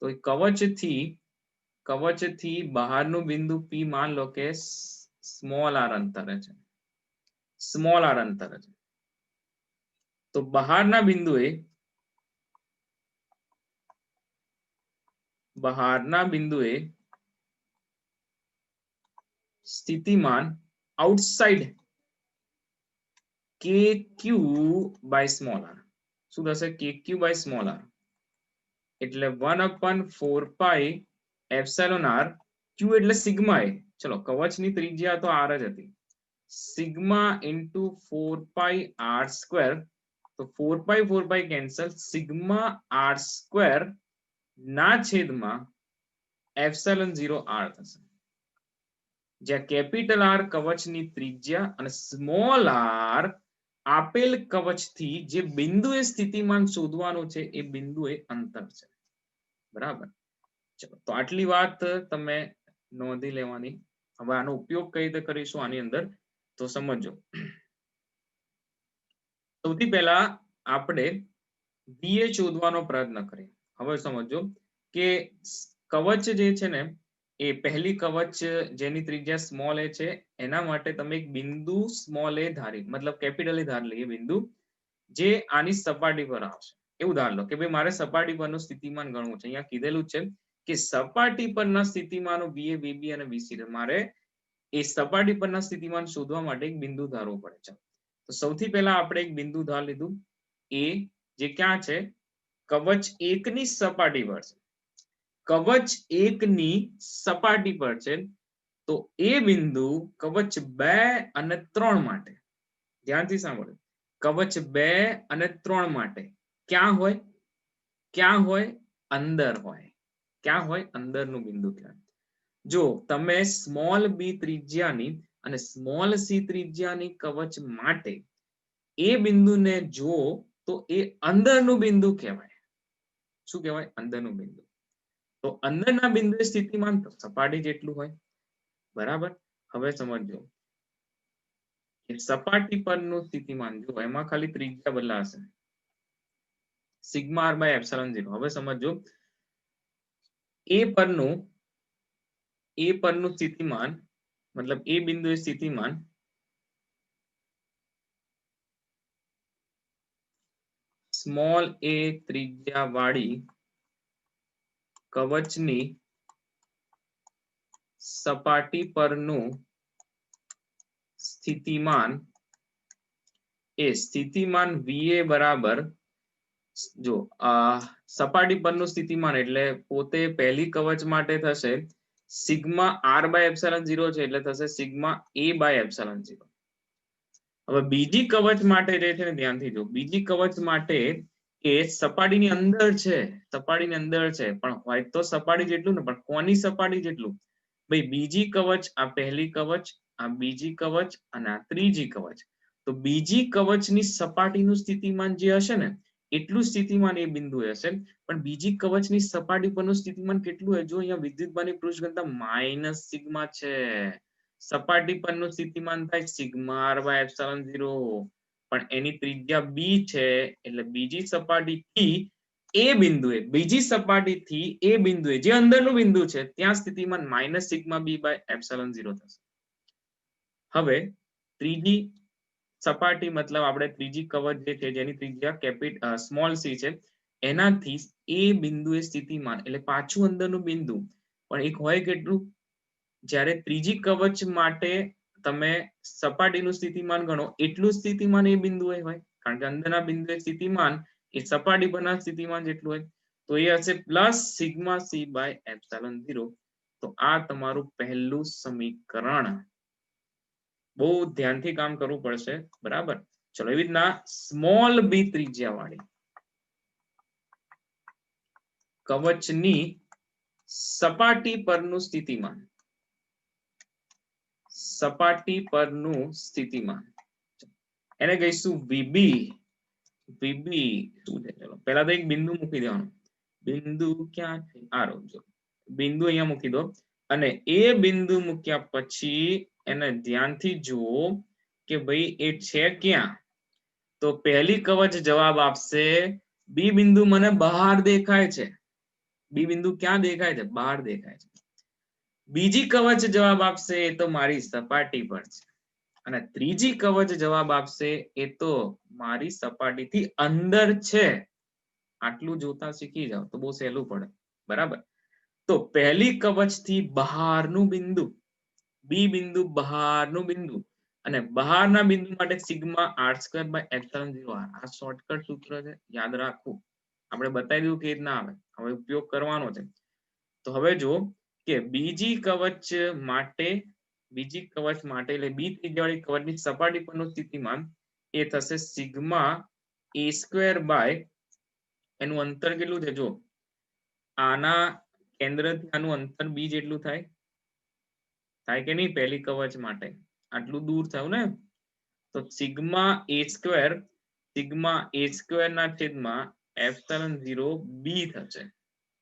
તો કવચથી બહારનું બિંદુ P માન લો કે સ્મોલ આર અંતરે છે, સ્મોલ આર અંતરે છે. તો બહારના બિંદુએ સ્થિતિમાન outside KQ by small r શું થશે? KQ બાય સ્મોલ આર એટલે 1/4 પાઈ એપ્સિલોન આર. ક્યુ એટલે સિગ્મા એ. ચલો કવચની ત્રિજ્યા તો આર જ હતી. Sigma into 4 pi r square. તો 4 pi cancel. Sigma r square ના છેદમાં એપ્સિલોન 0 આર થશે, જ્યાં કેપિટલ આર કવચની ત્રિજ્યા અને સ્મોલ આર આપેલ કવચથી જે બિંદુએ સ્થિતિમાન શોધવાનું છે એ બિંદુએ અંતર છે. બરાબર. ચલો તો આટલી વાત તમે નોંધી લેવાની. હવે આનો ઉપયોગ કઈ રીતે કરીશું આની અંદર તો સમજો. સૌથી પહેલા આપણે VA શોધવાનો પ્રયત્ન કરીએ. હવે સમજો કે કવચ જે છે ને એ પહેલી કવચ જેની ત્રિજ્યા સ્મોલ એ છે એના માટે તમે એક બિંદુ સ્મોલ એ ધારી મતલબ કેપિટલ એ ધાર લઈએ બિંદુ જે આની સપાટી પર આવશે. એવું ધાર લો કે ભાઈ મારે સપાટી પરનું સ્થિતિમાન ગણવું છે. અહીંયા કીધેલું છે કે સપાટી પરના સ્થિતિમાનો VA, VB અને VC મારે એ સપાટી પરના સ્થિતિમાન શોધવા માટે એક બિંદુ ધારવું પડે છે. તો સૌથી પહેલા આપણે એક બિંદુ ધાર લીધું એ, જે ક્યાં છે? કવચ 1 ની સપાટી પર છે. કવચ 1 ની સપાટી પર છે. તો એ બિંદુ કવચ 2 અને 3 માટે, ધ્યાનથી સાંભળો, કવચ 2 અને 3 માટે ક્યાં હોય? ક્યાં હોય? અંદર હોય. ક્યાં હોય? અંદરનું બિંદુ કહેવાય. જો તમે સ્મોલ બી ત્રિજ્યાની અને સ્મોલ સી ત્રિજ્યાની કવચ માટે એ બિંદુને જો તો એ અંદરનું બિંદુ કહેવાય. શું કહેવાય? અંદરનું બિંદુ. તો અંદરના બિંદુએ સ્થિતિમાન સપાટી જેટલું હોય. બરાબર. હવે સમજો સપાટી પરનું સ્થિતિમાન જો એમાં ખાલી ત્રિજ્યા બદલાશે, સિગ્મા આર બાય એપ્સિલોન 0. હવે સમજો એ પરનું સ્થિતિમાન મતલબ એ બિંદુએ સ્થિતિમાન સ્મોલ એ ત્રિજ્યા વાળી કવચની સપાટી પરનું સ્થિતિમાન એ સ્થિતિમાન VA બરાબર, જો સપાટી પરનું સ્થિતિમાન એટલે પોતે પહેલી કવચ માટે થશે સિગ્મા આર બાય એપ્સિલોન 0 છે એટલે થશે સિગ્મા A બાય એપ્સિલોન 0. હવે બીજી કવચ માટે જે છે ને ધ્યાનથી જો, બીજી કવચ માટે એ સપાટીની અંદર છે, સપાટીની અંદર છે પણ હોય તો સપાટી જેટલું ને, પણ કોની સપાટી જેટલું? ભાઈ બીજી કવચ, આ પહેલી કવચ, આ બીજી કવચ અને આ ત્રીજી કવચ. તો બીજી કવચની સપાટીનું સ્થિતિમાન જે હશે ને એટલું સ્થિતિમાન એ બિંદુ હશે. પણ બીજી કવચની સપાટી પરનું સ્થિતિમાન કેટલું હોય? જો અહીંયા વિદ્યુતભારની પૃષ્ઠ ઘનતા માઇનસ સિગ્મા છે. સપાટી પરનું સ્થિતિમાન થાય સિગ્મા આર બાય એપ્સિલોન 0, પણ એની ત્રિજ્યા b છે એટલે બીજી સપાટીથી એ બિંદુએ, બીજી સપાટીથી એ બિંદુએ જે અંદરનું બિંદુ છે ત્યાં સ્થિતિમાન minus sigma b by epsilon 0 થશે. હવે ત્રીજી સપાટી મતલબ આપણે ત્રીજી કવચ જે છે જેની ત્રિજ્યા સ્મોલ સી છે એનાથી એ બિંદુએ સ્થિતિમાન એટલે પાછું અંદરનું બિંદુ પણ એક હોય કેટલું? જ્યારે ત્રીજી કવચ માટે તમે સપાટીનું સ્થિતિમાન ગણો એટલું સ્થિતિમાન એ બિંદુએ હોય, કારણ કે અંદરના બિંદુએ સ્થિતિમાન એ સપાટી પરના સ્થિતિમાન જેટલું હોય. તો એ હશે plus sigma c by epsilon 0. તો આ તમારું પહેલું સમીકરણ. બહુ ધ્યાનથી કામ કરવું પડશે. બરાબર. ચલો એવી રીતના સ્મોલ બી ત્રિજ્યા વાળી કવચની સપાટી પરનું સ્થિતિમાન, સપાટી પરનું સ્થિતિમાન એને કહીશું VB. VB શું છે? ચલો પહેલા તો એક બિંદુ મૂકી દેવાનું. બિંદુ ક્યાં છે? આ જો બિંદુ અહીંયા મૂકી દો અને એ બિંદુ મૂક્યા પછી એને ધ્યાનથી જુઓ કે ભાઈ એ છે ક્યાં। તો પહેલી કવચ જવાબ આપશે બી બિંદુ મને બહાર દેખાય છે। બી બિંદુ ક્યાં દેખાય છે? બહાર દેખાય છે। બીજી કવચ જવાબ આપશે એ તો મારી સપાટી પર છે અને ત્રીજી કવચ જવાબ આપશે એ તો મારી સપાટીથી અંદર છે। આટલું જોતા શીખી જાઓ તો બહુ સહેલું પડે, બરાબર। તો પહેલી કવચથી બહારનું બિંદુ, બી બિંદુ બહારનું બિંદુ અને બહારના બિંદુ માટે sigma r square by epsilon 0 r। આ શોર્ટકટ સૂત્ર છે, યાદ રાખવું। આપણે બતાવી દીધું કે રીતના આવે, હવે ઉપયોગ કરવાનો છે। તો હવે જો કે બીજી કવચ માટે એટલે બી ત્રિજ્યાવાળી કવચની સપાટી પરનું સ્થિતિમાન એ થશે સિગ્મા a સ્ક્વેર બાય, એનું અંતર કેટલું છે જો, આના કેન્દ્રથી આનું અંતર બી જેટલું થાય કે નહીં? પહેલી કવચ માટે આટલું દૂર થયું ને, તો સિગ્મા a સ્ક્વેર ના છેદમાં એપ્સિલોન 0 બી થશે।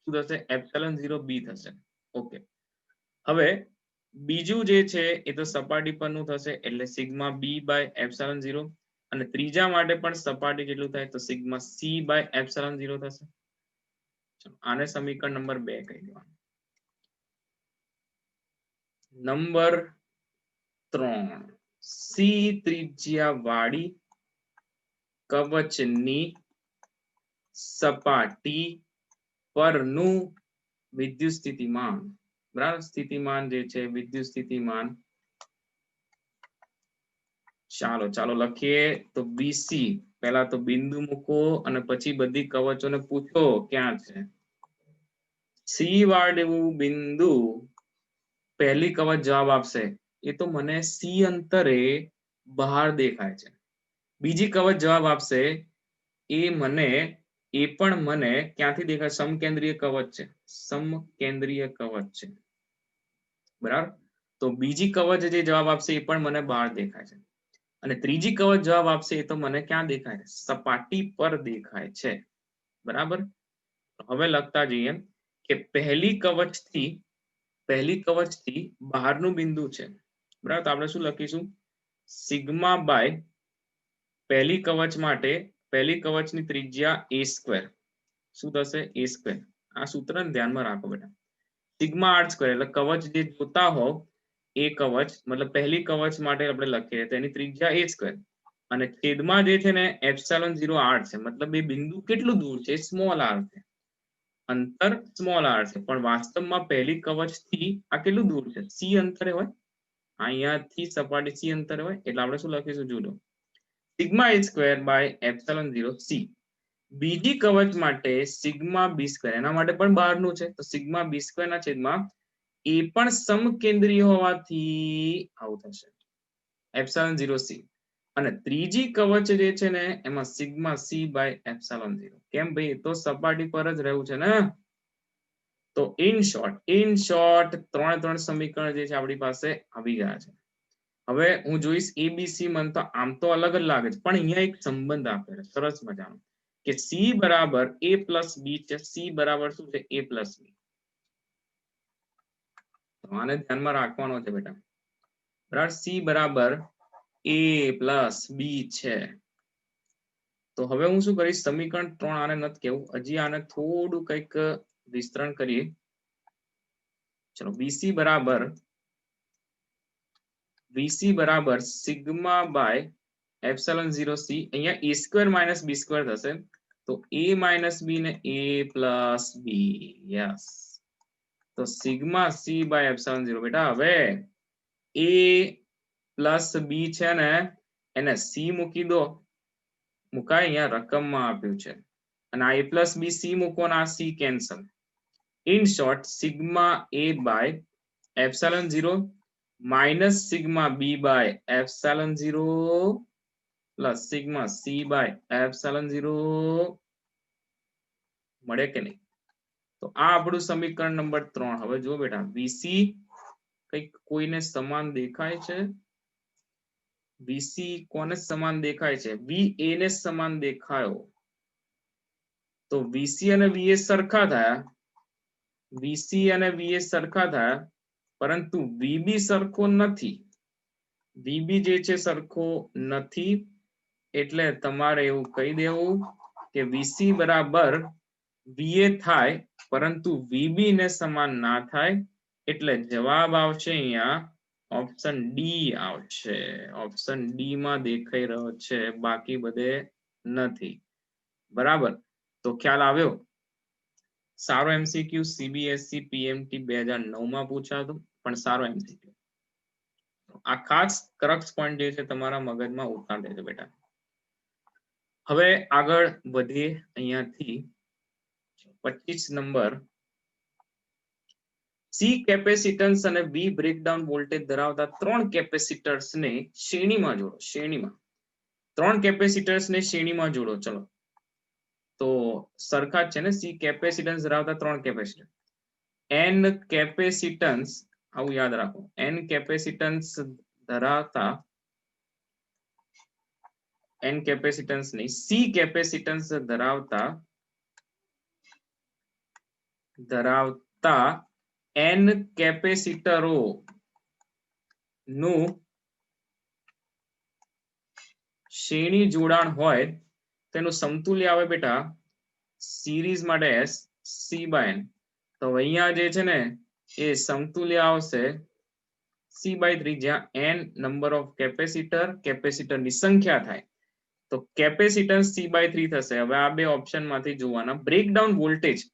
શું થશે? એપ્સિલોન 0 બી થશે। ઓકે, હવે બીજું જે છે એ તો સપાટી પરનું થશે એટલે સિગ્મા બી બાય એપ્સિલોન 0 અને ત્રીજા માટે પણ સપાટી જેટલું થાય તો સિગ્મા સી બાય એપ્સિલોન 0 થશે। આને સમીકરણ નંબર 2 કહી દેવાનું। નંબર 3, સી ત્રિજ્યા વાળી કવચની સપાટી પરનું વિદ્યુત સ્થિતિમાન, બરાબર? સ્થિતિમાન જે છે વિદ્યુત સ્થિતિમાન, ચાલો લખીએ તો બીસી। પહેલા તો બિંદુ મૂકો અને પછી બધી કવચોને પૂછો ક્યાં છે। સી વાળું બિંદુ પહેલી કવચ જવાબ આપશે એ તો મને સી અંતરે બહાર દેખાય છે। બીજી કવચ જવાબ આપશે એ પણ મને ક્યાંથી દેખાય? સમકેન્દ્રીય કવચ છે, સમકેન્દ્રીય કવચ છે, બરાબર। તો બીજી કવચ જે જવાબ આપશે એ પણ મને બહાર દેખાય છે અને ત્રીજી કવચ જવાબ આપશે એ તો મને ક્યાં દેખાય છે? સપાટી પર દેખાય છે, બરાબર। હવે લખતા જઈએ કે પહેલી કવચથી બહારનું બિંદુ છે, બરાબર। તો આપણે શું લખીશું? સિગ્મા બાય પહેલી કવચ માટે પહેલી કવચની ત્રિજ્યા a સ્ક્વેર, શું થશે? a square. આ સૂત્રને ધ્યાનમાં રાખો બેટા। સિગ્મા r સ્ક્વેર એટલે કવચ જે જોતા હો એ કવચ, મતલબ પહેલી કવચ માટે આપણે લખીએ તેની ત્રિજ્યા a સ્ક્વેર અને છેદમાં જે છે ને એપ્સિલોન 0 r છે, મતલબ એ બિંદુ કેટલું દૂર છે? સ્મોલ r છે, અંતર સ્મોલ r છે, પણ વાસ્તવમાં પહેલી કવચથી આ કેટલું દૂર છે? c અંતરે હોય, અહીંયાથી સપાટી c અંતરે હોય એટલે આપણે શું લખીશું? જુઓ, sigma a square by epsilon 0 c। બીજી કવચ માટે સિગ્મા બી સ્ક્વેર, એના માટે પણ બહારનું છે તો સિગ્મા બી સ્ક્વેર ના છેદમાં એ પણ સમકેન્દ્રીય હોવાથી આવું થશે, એપ્સિલોન 0 c। અને ત્રીજી કવચ જે છે ને એમાં સિગ્મા સી બાય એપ્સિલોન 0। કેમ ભાઈ? એ તો સપાટી પર જ રહેવું છે ને। તો ઇન શોર્ટ ત્રણ સમીકરણ જે છે આપણી પાસે આવી ગયા છે। હવે હું જોઈશ એબીસી, મને તો આમ તો અલગ જ લાગે છે પણ અહીંયા એક સંબંધ આપેલો છે સરસ મજાનો કે સી બરાબર a પ્લસ બી છે। સી બરાબર શું છે? a પ્લસ બી। આને ધ્યાનમાં રાખવાનો છે બેટા, બરાબર। સી બરાબર a પ્લસ બી છે। તો હવે હું શું કરીશ? સમીકરણ 3 આને નથી કેવું, હજી આને થોડું કંઈક વિસ્તરણ કરીએ। ચલો, VC બરાબર સિગ્મા બાય એપ્સિલોન 0 c। અહીંયા a square minus b square થશે તો a માઇનસ બી ને a પ્લસ બી, યસ। તો સિગ્મા સી બાય એપ્સિલોન 0 બેટા, હવે a પ્લસ બી છે ને એને સી મૂકી દો, મુકાય? અહીંયા રકમમાં આપ્યું છે અને આ a પ્લસ બી સી મૂકો અને આ c cancel. In short sigma a by epsilon 0 minus sigma b by epsilon 0 plus sigma c by epsilon 0 મળે કે નહીં? તો આ આપણું સમીકરણ નંબર 3। હવે જો બેટા, વીસી કંઈક કોઈને સમાન દેખાય છે? વીસી કોને સમાન દેખાય છે? વી એ ને સમાન દેખાયો તો વીસી અને વીએ સરખા થયા, વીસી અને વીએ સરખા થયા પરંતુ વીબી સરખો નથી। વીબી જે છે સરખો નથી એટલે તમારે એવું કહી દેવું કે વીસી બરાબર વીએ થાય પરંતુ વીબી ને સમાન ના થાય એટલે જવાબ આવશે અહીંયા ઓપ્શન ડી આવશે ઓપ્શન ડી માં દેખાઈ રહ્યો છે બાકી બધે નથી બરાબર તો ખ્યાલ આવ્યો સારો એમસીક્યુ સીબીએસઈ પીએમટી 2009 માં પૂછાતું પણ સારો એમસીક્યુ આ ખાસ કરક્સ પોઈન્ટ જે છે તમારા મગજમાં ઉતાર દેજો બેટા હવે આગળ વધીએ અહીંયાથી 25 નંબર સી કેપેસિટન્સ અને બી બ્રેકડાઉન વોલ્ટેજ ધરાવતા ત્રણ કેપેસિટર્સ ને શ્રેણીમાં જોડો શ્રેણીમાં ત્રણ કેપેસિટર્સ ને શ્રેણીમાં જોડો ચલો તો સરખા જ છે ને સી કેપેસિટન્સ ધરાવતા ત્રણ કેપેસિટર એન કેપેસિટન્સ આવું યાદ રાખો એન કેપેસિટન્સ ધરાવતા એન કેપેસિટન્સ નહીં સી કેપેસિટન્સ ધરાવતા એન કેપેસિટરો નું શ્રેણી જોડાણ હોય તેનું સમતુલ્ય આવે બેટા સિરીઝ માટે S C/N તો અહીંયા જે છે ને એ સમતુલ્ય આવશે C/3 જ્યાં n નંબર ઓફ કેપેસિટર ની સંખ્યા થાય તો કેપેસિટન્સ C/3 થશે હવે આ બે ઓપ્શન માંથી જોવાના બ્રેકડાઉન વોલ્ટેજ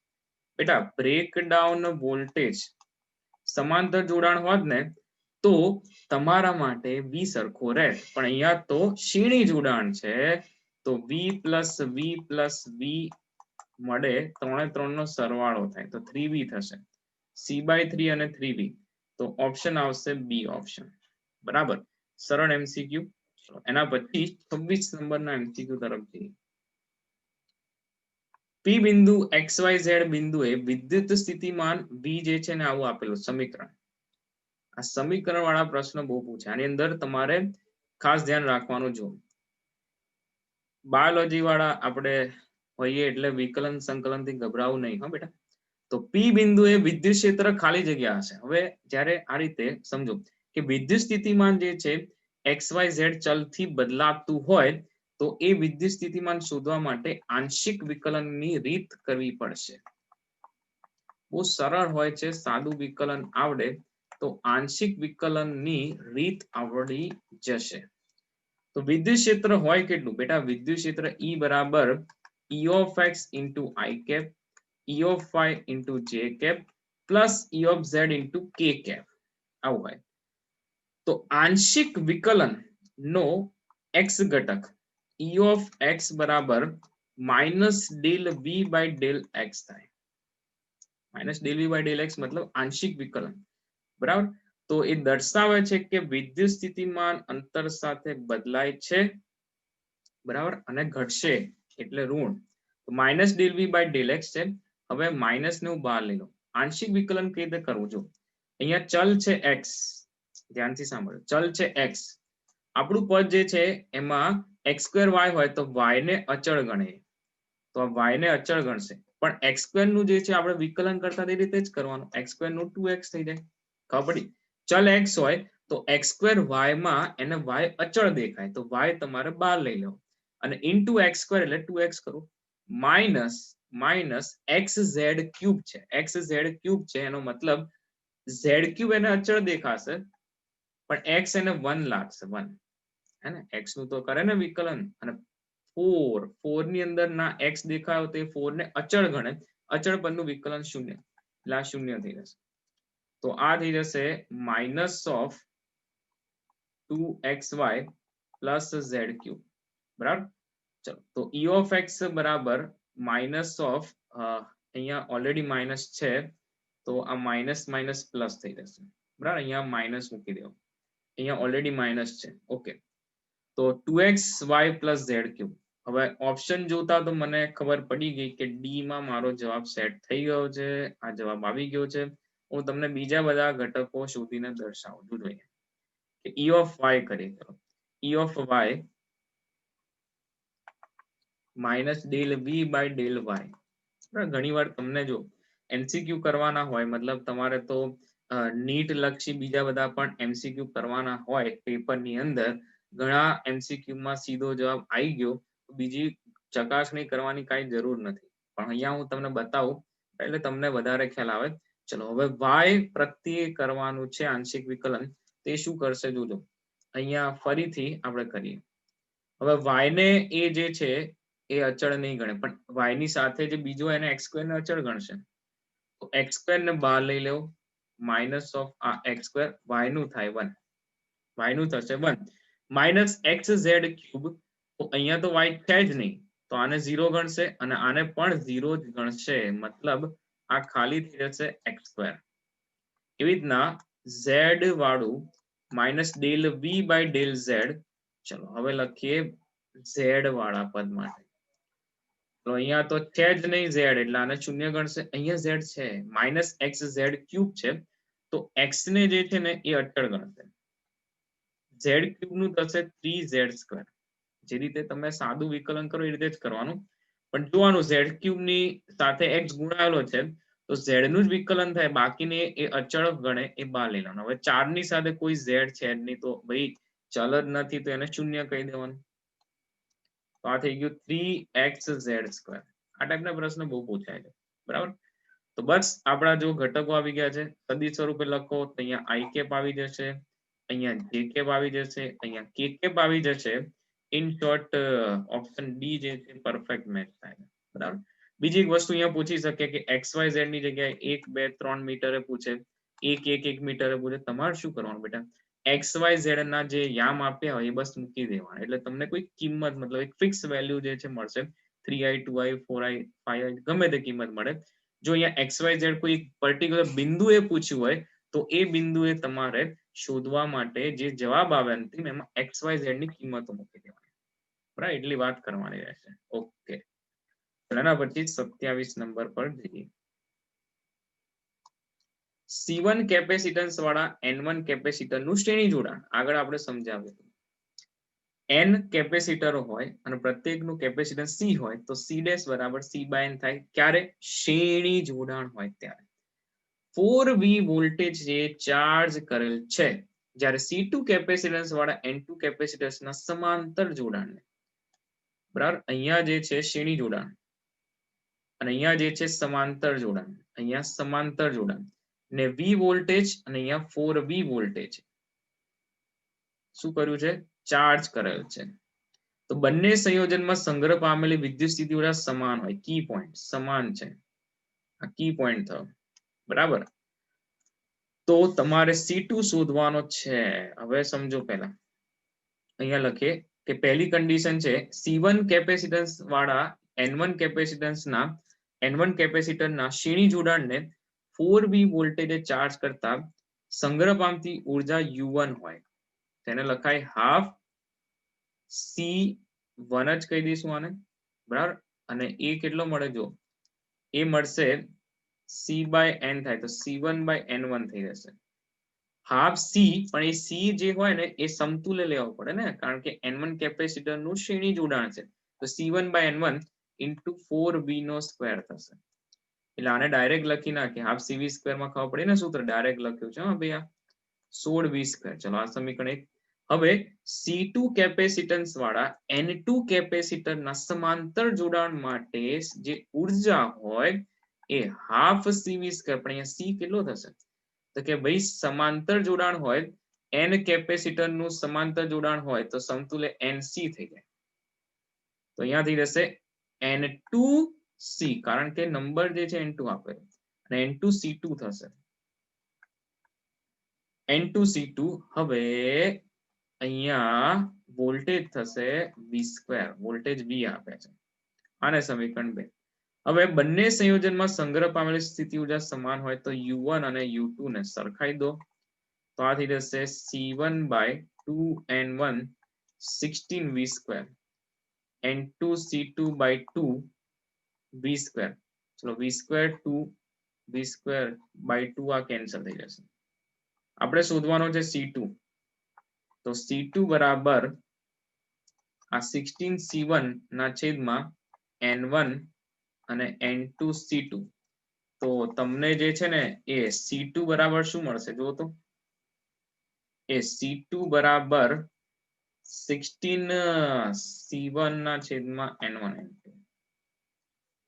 બેટા બ્રેકડાઉન વોલ્ટેજ સમાંતર જોડાણ હોત ને તો તમારા માટે V સરખો રહે પણ અહીંયા તો શ્રેણી જોડાણ છે તો V+V+V મળે ત્રણે ત્રણ નો સરવાળો થાય તો 3V થશે C/3 અને 3V તો ઓપ્શન આવશે બી ઓપ્શન બરાબર સરળ એમસીક્યુ એના પછી 26 નંબરના એમસીક્યુ તરફ જઈએ પી બિંદુ XYZ બિંદુએ વિદ્યુત સ્થિતિમાન V જે છે ને આવું આપેલું સમીકરણ આ સમીકરણ વાળા પ્રશ્ન બહુ પૂછે આની અંદર તમારે ખાસ ધ્યાન રાખવાનું જો બાયોલોજી વાળા આપણે હોઈએ એટલે વિકલન સંકલન થી ગભરાવું નહીં હા બેટા તો પી બિંદુએ વિદ્યુત ક્ષેત્ર ખાલી જગ્યા હશે હવે જ્યારે આ રીતે સમજો કે વિદ્યુત સ્થિતિમાન જે છે XYZ ચલથી બદલાતું હોય તો એ વિદ્યુત સ્થિતિમાન શોધવા માટે આંશિક વિકલનની રીત કરવી પડશે બહુ સરળ હોય છે સાદું વિકલન આવડે તો આંશિક વિકલનની રીત આવડી જશે તો વિદ્યુત ક્ષેત્ર હોય કેટલું બેટા વિદ્યુત ક્ષેત્ર E બરાબર E of x into I cap E of y into j cap plus E of z into k cap આવું હોય તો આંશિક વિકલન નો x ઘટક E of x બરાબર minus del v by del x થાય minus del v by del x મતલબ આંશિક વિકલન બરાબર તો એ દર્શાવે છે કે વિદ્યુત સ્થિતિમાન અંતર સાથે બદલાય છે બરાબર અને ઘટશે એટલે ઋણ તો minus del v by del x છે હવે માઇનસ ને હું બહાર લઈ લઉં આંશિક વિકલન કઈ રીતે કરવું જો અહીંયા ચલ છે x ધ્યાનથી સાંભળો ચલ છે x આપણું પદ જે છે એમાં x² y હોય તો y ને અચળ ગણે તો આ y ને અચળ ગણશે પણ x² નું જે છે આપણે વિકલન કરતા તે રીતે જ કરવાનું x² નું 2x થઈ જાય ખબર પડી ચલ x હોય તો x² y માં એને y અચળ દેખાય તો y તમારે બહાર લઈ લો અને into x² એટલે 2x કરો માઇનસ xz ક્યુબ છે xz ક્યુબ છે એનો મતલબ z ક્યુબ એને અચળ દેખાશે પણ x એને 1 લાગશે 1 હે ને x નું તો કરે ને વિકલન અને 4 ની અંદર ના x દેખાયો તો 4 ને અચળ ગણે અચળ પરનું વિકલન 0 એટલે આ 0 થઈ જશે તો આ થઈ જશે minus of 2xy plus z cube બરાબર ચલો તો E of x બરાબર માઇનસ ઓફ અહીંયા ઓલરેડી માઇનસ છે તો આ માઇનસ માઇનસ પ્લસ થઈ જશે બરાબર અહીંયા માઇનસ મૂકી દેવો અહીંયા ઓલરેડી માઇનસ છે ઓકે તો 2xy પ્લસ z ક્યુબ હવે ઓપ્શન જોતા તો મને ખબર પડી ગઈ કે ડી માં મારો જવાબ સેટ થઈ ગયો છે આ જવાબ આવી ગયો છે હું તમને બીજા બધા ઘટકો શોધીને દર્શાવું છું જોઈએ કે E of y કરીએ ચલો E of y minus del v by del y ઘણી વાર તમને જો એમસીક્યુ કરવાના હોય મતલબ તમારે તો નીટ લક્ષી બીજા બધા પણ એમસીક્યુ કરવાના હોય પેપરની અંદર, ઘણા એમસીક્યુ માં સીધો જવાબ આવી ગયો, બીજી ચકાસણી કરવાની કઈ જરૂર નથી. પણ અહીંયા હું તમને બતાવું એટલે તમને વધારે ખ્યાલ આવે. ચલો હવે y પ્રત્યે કરવાનું છે આંશિક વિકલન. તે શું કરશે જોજો. અહીંયા ફરીથી આપણે કરીએ. હવે y ને એ જે છે એ અચળ નહીં ગણે, પણ y ની સાથે જે બીજો એને x સ્ક્વેર ને અચળ ગણશે. તો x સ્ક્વેર ને બહાર લઈ લેવો, માઇનસ ઓફ આ x સ્ક્વેર, y નું થાય 1, y નું થશે 1 માઇનસ એક્સ ઝેડ ક્યુબ. તો અહીંયા તો y છે જ નહીં, તો આને 0 ગણશે અને આને પણ 0 જ ગણશે, મતલબ આ ખાલી થઈ જશે x સ્ક્વેર. એવી રીતના z વાળું minus del v by del z. ચલો હવે લખીએ z વાળા પદ માટે. તો અહીંયા તો છે જ નહીં z, એટલે આને શૂન્ય ગણશે. અહીંયા z છે, માઇનસ એક્સ ઝેડ ક્યુબ છે, તો x ને જે છે ને એ અચળ ગણશે. z ક્યુબ નું થશે 3z સ્ક્વેર. જે રીતે તમે સાદું વિકલન કરો એ રીતે જ કરવાનું, પણ જોવાનું z ક્યુબ ની સાથે x ગુણાયેલો છે તો z નું જ વિકલન થાય, બાકીને એ અચળ ગણે એ બહાર લઈ લેવાનું. હવે 4 ની સાથે કોઈ z છે નહીં, તો ભાઈ ચલ જ નથી, તો એને શૂન્ય કહી દેવાનું. તો આ થઈ ગયું 3xz સ્ક્વેર. આ ટાઈપના પ્રશ્ન બહુ પૂછાય છે, બરાબર. તો બસ આપણા જો ઘટકો આવી ગયા છે, સદિશ સ્વરૂપે લખો તો અહીંયા i કેપ આવી જશે, અહીંયા j કેપ આવી જશે, અહીંયા k કેપ આવી જશે. ઇન શોર્ટ ઓપ્શન ડી જે છે પરફેક્ટ મેચ થાય, બરાબર. બીજી એક વસ્તુ અહીંયા પૂછી શકે કે xyz ની જગ્યાએ 1 2 3 મીટરે પૂછે, 1 મીટરે પૂછે. તમારે શું કરવાનું બેટા, xyz ના જે યામ આપ્યા હોય એ બસ મૂકી દેવાના, એટલે તમને કોઈ કિંમત મતલબ એક ફિક્સ વેલ્યુ જે છે મળશે. 3i 2i 4i 5i ગમે તે કિંમત મળે. જો અહીંયા xyz કોઈ પર્ટિક્યુલર બિંદુએ પૂછ્યું હોય તો એ બિંદુએ તમારે શોધવા માટે જે જવાબ આવે અંતિમ, એમાં xyz ની કિંમતો મૂકી દેવાની, બરાબર. એટલી વાત કરવાની રહેશે. ઓકે, એના પછી 27 નંબર પર જઈએ. C1 કેપેસિટન્સ વાળા N1 કેપેસિટર નું શ્રેણી જોડાણ આગળ આપણે સમજાવ્યું. n કેપેસિટરો હોય અને પ્રત્યેકનું કેપેસિટન્સ c હોય તો c ડેશ બરાબર c બાય n થાય. ક્યારે? શ્રેણી જોડાણ હોય ત્યારે. 4v વોલ્ટેજ જે ચાર્જ કરેલ છે, જ્યારે C2 કેપેસિટન્સ વાળા N2 કેપેસિટન્સના સમાંતર જોડાણને, બરાબર. અહીંયા જે છે શ્રેણી જોડાણ અને અહીંયા જે છે સમાંતર જોડાણ, અહીંયા સમાંતર જોડાણ ને v વોલ્ટેજ અને અહીંયા 4v વોલ્ટેજ શું કર્યું છે? ચાર્જ કરેલ છે. તો બંને સંયોજનમાં સંગ્રહ પામેલી વિદ્યુત સ્થિતિ સમાન હોય, કી પોઈન્ટ સમાન છે. આ કી પોઈન્ટ થયો, બરાબર. તો તમારે C2 શોધવાનો છે. હવે સમજો, પહેલા અહીંયા લખીએ કે પહેલી કન્ડિશન છે C1 કેપેસિટન્સ વાળા N1 કેપેસિટન્સના N1 કેપેસિટરના શ્રેણી જોડાણને 4v વોલ્ટેજે ચાર્જ કરતા સંગ્રહ પામતી ઉર્જા U1 હોય. તેને લખાય હાફ C1 જ કહી દઈશું આને, બરાબર. અને એ કેટલો મળે? જો એ મળશે c બાય n થાય તો C1 બાય N1 થઈ જશે. હાફ c, પણ એ c જે હોય ને એ સમતુલ્ય લેવો પડે ને, કારણ કે N1 કેપેસિટર નું શ્રેણી જોડાણ છે. તો C1 by N1 into 4v no square થશે. એટલે આને ડાયરેક્ટ લખી નાખીએ. હાફ cv સ્ક્વેર માં ખબર પડે ને સૂત્ર, ડાયરેક્ટ લખ્યું છે. હા ભાઈ, આ 16v સ્ક્વેર. ચલો આ સમીકરણ 1. હવે C2 કેપેસિટન્સ વાળા N2 કેપેસિટરના સમાંતર જોડાણ માટે જે ઉર્જા હોય એ હાફ cv સ્ક્વેર. પણ અહીંયા c કેટલો થશે? તો કે ભાઈ સમાંતર જોડાણ હોય, n કેપેસિટર નું સમાંતર જોડાણ હોય તો સમતુલ્ય nc થઈ જાય. તો અહીંયા થઈ જશે N2c, કારણ કે નંબર જે છે N2 આપેલો, અને N2c2 થશે. N2c2. હવે અહીંયા વોલ્ટેજ થશે v સ્ક્વેર, વોલ્ટેજ v આપે છે. આને સમીકરણ 2. હવે બંને સંયોજનમાં સંગ્રહ પામેલી સ્થિતિ ઉર્જા સમાન હોય તો U1 અને U2 ને સરખાઈ દો. તો આ થઈ જશે C1 by 2N1 16v square, N2c2 by 2v square. ચલો v square 2v square by 2 આ કેન્સલ થઈ જશે. આપણે શોધવાનો છે C2. તો C2 બરાબર આ 16c1 ના છેદમાં N1 અને N2c2. તો તમને જે છે ને એ C2 બરાબર શું મળશે જો તો એ C2 બરાબર 16 C1 ના છેદમાં N1 N2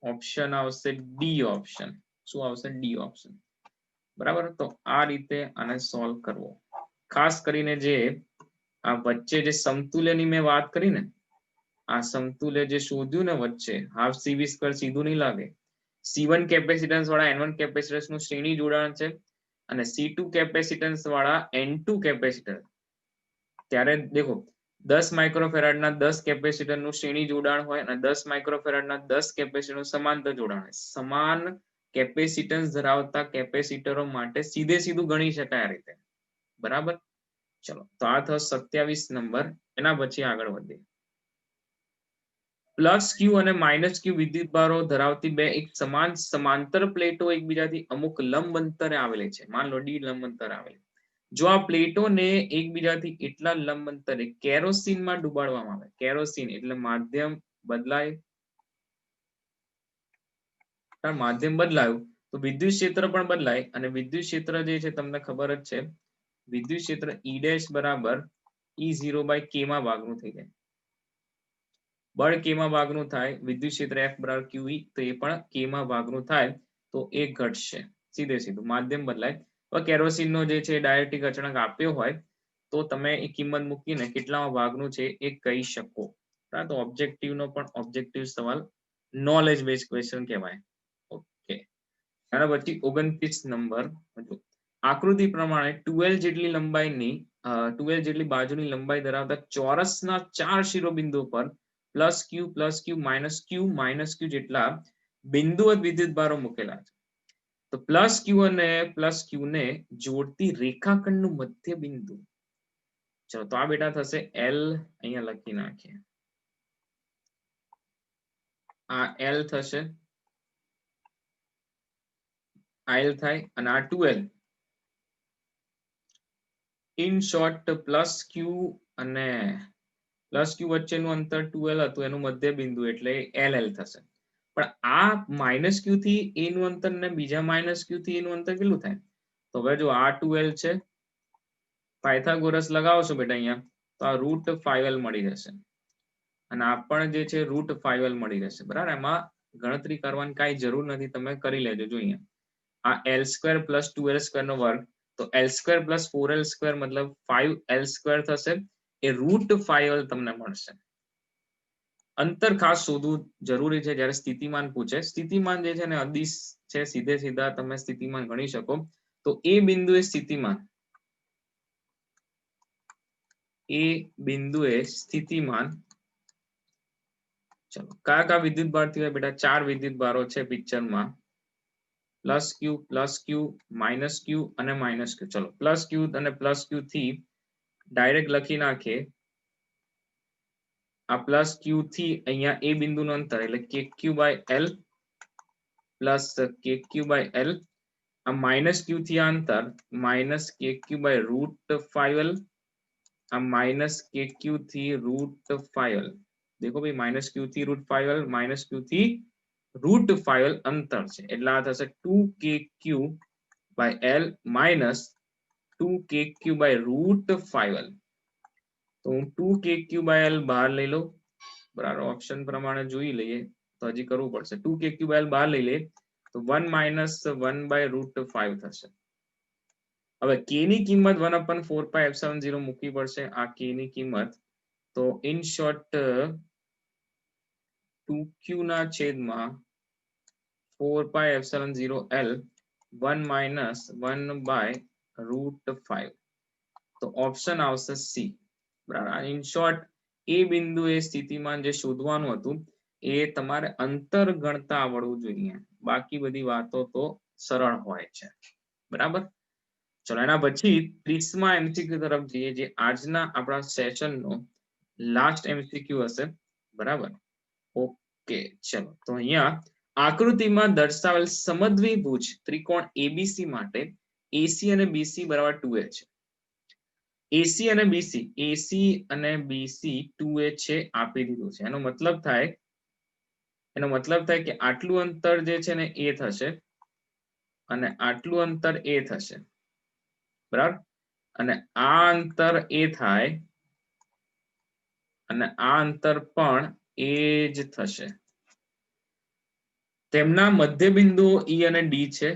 ઓપ્શન આવશે ડી ઓપ્શન શું આવશે ડી ઓપ્શન બરાબર તો આ રીતે આને સોલ્વ કરવો ખાસ કરીને જે આ વચ્ચે જે સમતુલ્યની મેં વાત કરી ને આ સમતુલ્ય જે શોધ્યું ને વચ્ચે હાફ CV સ્ક્વેર સીધું નહીં લાગે C1 કેપેસિટન્સ વાળા N1 કેપેસિટન્સ નું શ્રેણી જોડાણ છે અને C2 કેપેસિટન્સ વાળા N2 કેપેસિટર ત્યારે દેખો 10 માઇક્રોફેરાડ ના 10 કેપેસિટર નું શ્રેણી જોડાણ હોય અને 10 માઇક્રોફેરાડ ના 10 કેપેસિટર નું સમાંતર જોડાણ હોય સમાન કેપેસિટન્સ ધરાવતા કેપેસિટરો માટે સીધે સીધું ગણી શકાય આ રીતે બરાબર ચલો તો આ થયો 27 નંબર એના પછી આગળ વધીએ પ્લસ ક્યુ અને માઇનસ ક્યુ વિદ્યુતભારો ધરાવતી બે એક સમાન સમાંતર પ્લેટો એકબીજાથી અમુક લંબ અંતરે આવેલી છે માન લો ડી લંબ અંતર આવેલી જો આ પ્લેટોને એકબીજાથી એટલા લંબ અંતરે કેરોસીનમાં ડુબાડવામાં આવે કેરોસીન એટલે માધ્યમ બદલાય માધ્યમ બદલાયું તો વિદ્યુત ક્ષેત્ર પણ બદલાય અને વિદ્યુત ક્ષેત્ર જે છે તમને ખબર જ છે વિદ્યુત ક્ષેત્ર E ડેશ બરાબર E0/k માં ભાગનું થઈ જાય બળ k માં ભાગનું થાય વિદ્યુત ક્ષેત્ર F બરાબર QE તો એ પણ k માં ભાગનું થાય તો એ ઘટશે સીધે સીધું માધ્યમ બદલાય તો કેરોસીન નો જે છે ડાયરેક્ટિક અચળાંક આપ્યો હોય તો તમે એ કિંમત મૂકીને કેટલામાં ભાગનું છે એ કહી શકો તો ઓબ્જેક્ટિવ નો પણ ઓબ્જેક્ટિવ સવાલ નોલેજ બેઝ ક્વેશ્ચન કહેવાય ઓકે એના પછી 29 નંબર આકૃતિ પ્રમાણે 12 જેટલી લંબાઈની 12 જેટલી બાજુની લંબાઈ ધરાવતા ચોરસના 4 શિરોબિંદુઓ પર પ્લસ ક્યુ માઇનસ ક્યુ જેટલા બિંદુવત વિદ્યુતભારો મૂકેલા છે તો પ્લસ ક્યુ ને જોડતી રેખાખંડનું મધ્ય બિંદુ ચલો તો આ બેટા થશે L અહીંયા લખી નાખીએ આ L થશે આ L થાય અને આ 2L ઇન શોર્ટ પ્લસ ક્યુ અને પ્લસ ક્યુ વચ્ચેનું અંતર 2L હતું એનું મધ્ય બિંદુ એટલે LL થશે પણ આ માઇનસ ક્યુ થી A નું અંતર ને બીજા માઇનસ ક્યુ થી A નું અંતર કેટલું થાય તો હવે જો આ 2L છે પાયથાગોરસ લગાવશો બેટા અહીંયા તો આ √5L મળી જશે અને આ પણ જે છે √5L મળી જશે બરાબર એમાં ગણતરી કરવાની કાંઈ જરૂર નથી તમે કરી લેજો જો અહીંયા આ L² + 2L² નો વર્ગ તો L² + 4L² મતલબ 5L² થશે એ √5L તમને મળશે અંતર ખાસ શોધવું જરૂરી છે જ્યારે સ્થિતિમાન પૂછે સ્થિતિમાન જે છે ને અદિશ છે સીધે સીધા તમે સ્થિતિમાન ગણી શકો તો એ બિંદુએ સ્થિતિમાન ચલો કયા કયા વિદ્યુત ભાર થી હોય બેટા 4 વિદ્યુત ભારો છે પિક્ચરમાં પ્લસ ક્યુ માઇનસ ક્યુ અને માઇનસ ક્યુ ચલો પ્લસ ક્યુ અને પ્લસ ક્યુ થી ડાયરેક્ટ લખી નાખીએ આ પ્લસ ક્યુ થી અહીંયા એ બિંદુનું અંતર એટલે KQ/L પ્લસ KQ/L આ માઇનસ ક્યુ થી આ અંતર માઇનસ KQ/√5L આ માઇનસ KQ થી √5L देखो भाई माइनस क्यू थी √5L माइनस क्यू थी √5L અંતર છે એટલે આ થશે 2KQ/L માઇનસ 2KQ/√5L તો હું 2KQ/L બહાર લઈ લઉં બરાબર ઓપ્શન પ્રમાણે જોઈ લઈએ તો હજી કરવું પડશે 2KQ/L બહાર લઈ લે તો 1 - 1/√5 થશે હવે k ની કિંમત 1/4πε0 મૂકવી પડશે આ k ની કિંમત તો ઇન શોર્ટ 2q ના છેદમાં 4πε0L 1 - 1/√5 તો ઓપ્શન આવશે સી બરાબર ઇન શોર્ટ એ બિંદુએ સ્થિતિમાન જે શોધવાનું હતું એ તમારે અંતર ગણતા આવડવું જોઈએ બાકી બધી વાતો તો સરળ હોય છે બરાબર ચલો એના પછી 30મા MCQ તરફ જઈએ જે આજના આપણા સેશનનો લાસ્ટ MCQ હશે બરાબર ઓકે ચલો તો અહીંયા આકૃતિમાં દર્શાવેલ સમદ્વિભુજ ત્રિકોણ ABC માટે AC અને BC બરાબર 2A છે AC અને BC 2A છે આપી દીધું છે એનો મતલબ થાય કે આટલું અંતર જે છે ને એ થશે અને આટલું અંતર એ થશે, બરાબર, અને આ અંતર એ થાય અને આ અંતર પણ એ જ થશે. તેમના મધ્ય બિંદુઓ E અને D છે.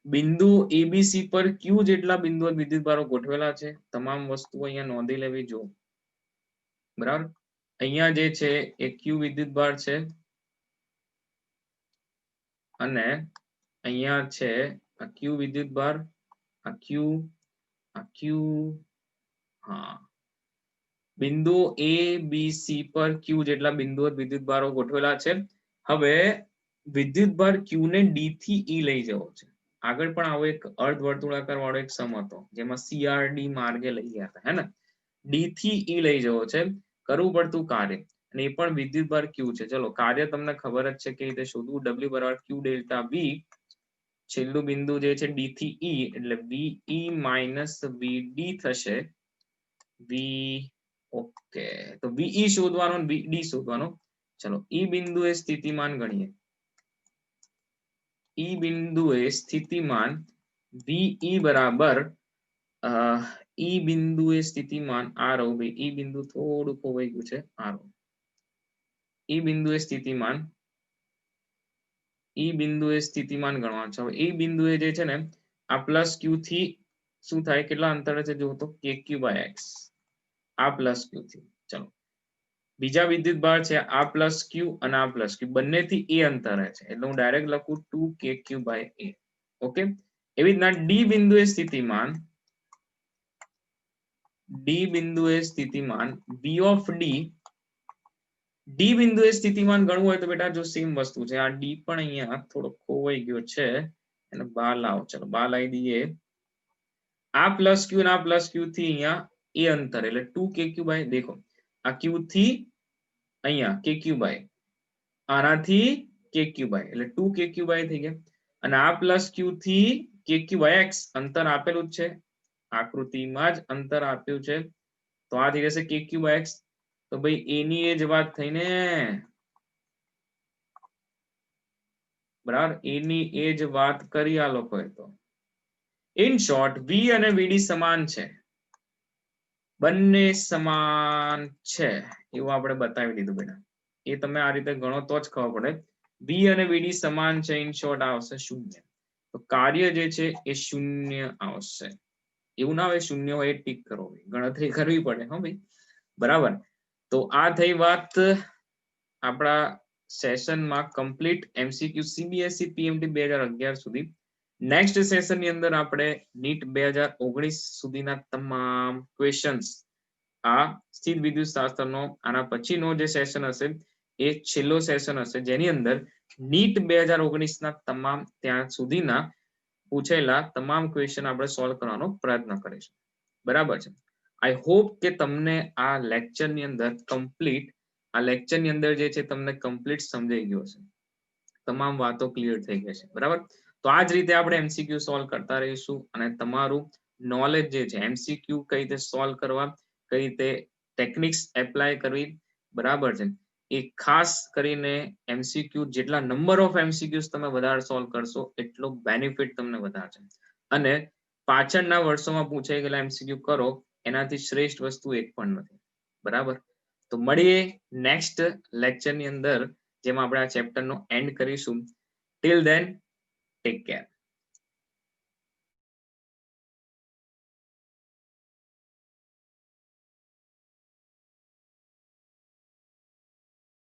બિંદુ ABC પર Q જેટલા બિંદુઓ વિદ્યુતભારો ગોઠવેલા છે. તમામ વસ્તુઓ અહીંયા નોંધી લેવી જો, બરાબર. અહીંયા જે છે એ Q વિદ્યુતભાર છે અને અહીંયા છે આ Q વિદ્યુતભાર, આ Q, હા, બિંદુ A B C પર Q જેટલા બિંદુઓ વિદ્યુતભારો ગોઠવેલા છે. હવે વિદ્યુતભાર Q ને D થી E લઈ જવો છે. આગળ પણ આવો એક અર્ધવર્તુળાકાર વાળો એક સમ હતો જેમાં CRD માર્ગે લઈ ગયા હતા, હે ને. D થી E લઈ જવો છે, કરવું પડતું કાર્ય, અને એ પણ વિદ્યુતભાર Q છે. ચલો કાર્ય તમને ખબર જ છે કે રીતે શોધવું. W બરાબર Q ડેલ્ટા V, છેલ્લું બિંદુ જે છે D થી E એટલે VE માઇનસ VD થશે. ઓકે, તો VE શોધવાનો, VD શોધવાનો. ચલો E બિંદુએ સ્થિતિમાન ગણીએ. E બિંદુએ સ્થિતિમાન VE બરાબર E બિંદુએ સ્થિતિમાન આ રહો ભાઈ, E બિંદુ થોડું ખોવાઈ ગયું છે, આ રહો. E બિંદુએ સ્થિતિમાન, E બિંદુએ સ્થિતિમાન ગણવાનું છે. હવે E બિંદુએ જે છે ને આ પ્લસ Q થી શું થાય, કેટલા અંતરે છે જો તો KQ by X, આ પ્લસ Q થી. ચલો બીજા વિદ્યુતભાર છે આ પ્લસ Q અને આ પ્લસ Q, બંનેથી એ અંતરે છે એટલે હું ડાયરેક્ટ લખું 2KQ by A. ઓકે, એવી રીતના D બિંદુએ સ્થિતિમાન, D બિંદુએ સ્થિતિમાન V of D, D બિંદુએ સ્થિતિમાન ગણવું હોય તો બેટા જો સેમ વસ્તુ છે, આ D પણ અહીંયા થોડો ખોવાઈ ગયો છે, એને બહાર લાવો. ચલો બહાર લાવી દઈએ. આ પ્લસ Q અને આ પ્લસ Q થી અહીંયા એ અંતર એટલે 2KQ by, દેખો આ Q થી અહીંયા KQ by, આનાથી KQ by એટલે 2KQ by થઈ ગયા. અને આ પ્લસ Q થી KQ by X અંતર આપેલું જ છે, આકૃતિમાં જ અંતર આપ્યું છે, તો આ થઈ જશે KQ by X. તો ભાઈ એની એ જ વાત થઈ ને, બરાબર, એની એ જ વાત કરી આ લોકોએ. તો ઇન શોર્ટ V અને VD સમાન છે, બંને સમાન છે એવું આપણે બતાવી દીધું બેટા. એ તમે આ રીતે ગણો તો જ ખબર પડે. V અને VD સમાન છે, ઇન શોર્ટ આવશે 0. તો કાર્ય જે છે એ 0 આવશે. એવું ના હોય 0 હોય ટીક કરો, ગણતરી કરવી પડે હો ભાઈ, બરાબર. તો આ થઈ વાત આપણા સેશનમાં કમ્પ્લીટ MCQ CBSE PMT 2011 સુધી. નેક્સ્ટ સેશન ની અંદર આપણે નીટ 2019 સુધીના તમામ ક્વેશ્ચન્સ, આ સ્થિત વિદ્યુત શાસ્ત્રનો આના પછીનો જે સેશન હશે એ છેલ્લો સેશન હશે, જેની અંદર નીટ 2019 ના તમામ ત્યાં સુધીના પૂછેલા તમામ ક્વેશ્ચન આપણે સોલ્વ કરવાનો પ્રયત્ન કરીશું, બરાબર છે. આઈ હોપ કે તમને આ લેક્ચર ની અંદર કમ્પ્લીટ, આ લેક્ચર ની અંદર જે છે તમને કમ્પ્લીટ સમજાઈ ગયો છે, તમામ વાતો ક્લિયર થઈ ગઈ છે, બરાબર. તો આ જ રીતે આપણે MCQ સોલ્વ કરતા રહીશું અને તમારું નોલેજ જે છે MCQ કઈ રીતે સોલ્વ કરવા, કઈ રીતે ટેકનિક્સ એપ્લાય કરવી, બરાબર છે, એ ખાસ કરીને MCQ જેટલા નંબર ઓફ MCQs તમે વધારે સોલ્વ કરશો એટલો બેનિફિટ તમને વધારે છે. અને પાછળના વર્ષોમાં પૂછાઈ ગયેલા MCQ કરો એનાથી શ્રેષ્ઠ વસ્તુ એક પણ નથી, બરાબર. તો મળીએ નેક્સ્ટ લેક્ચર ની અંદર, જેમાં આપણે આ ચેપ્ટર નો એન્ડ કરીશું. Till then take care.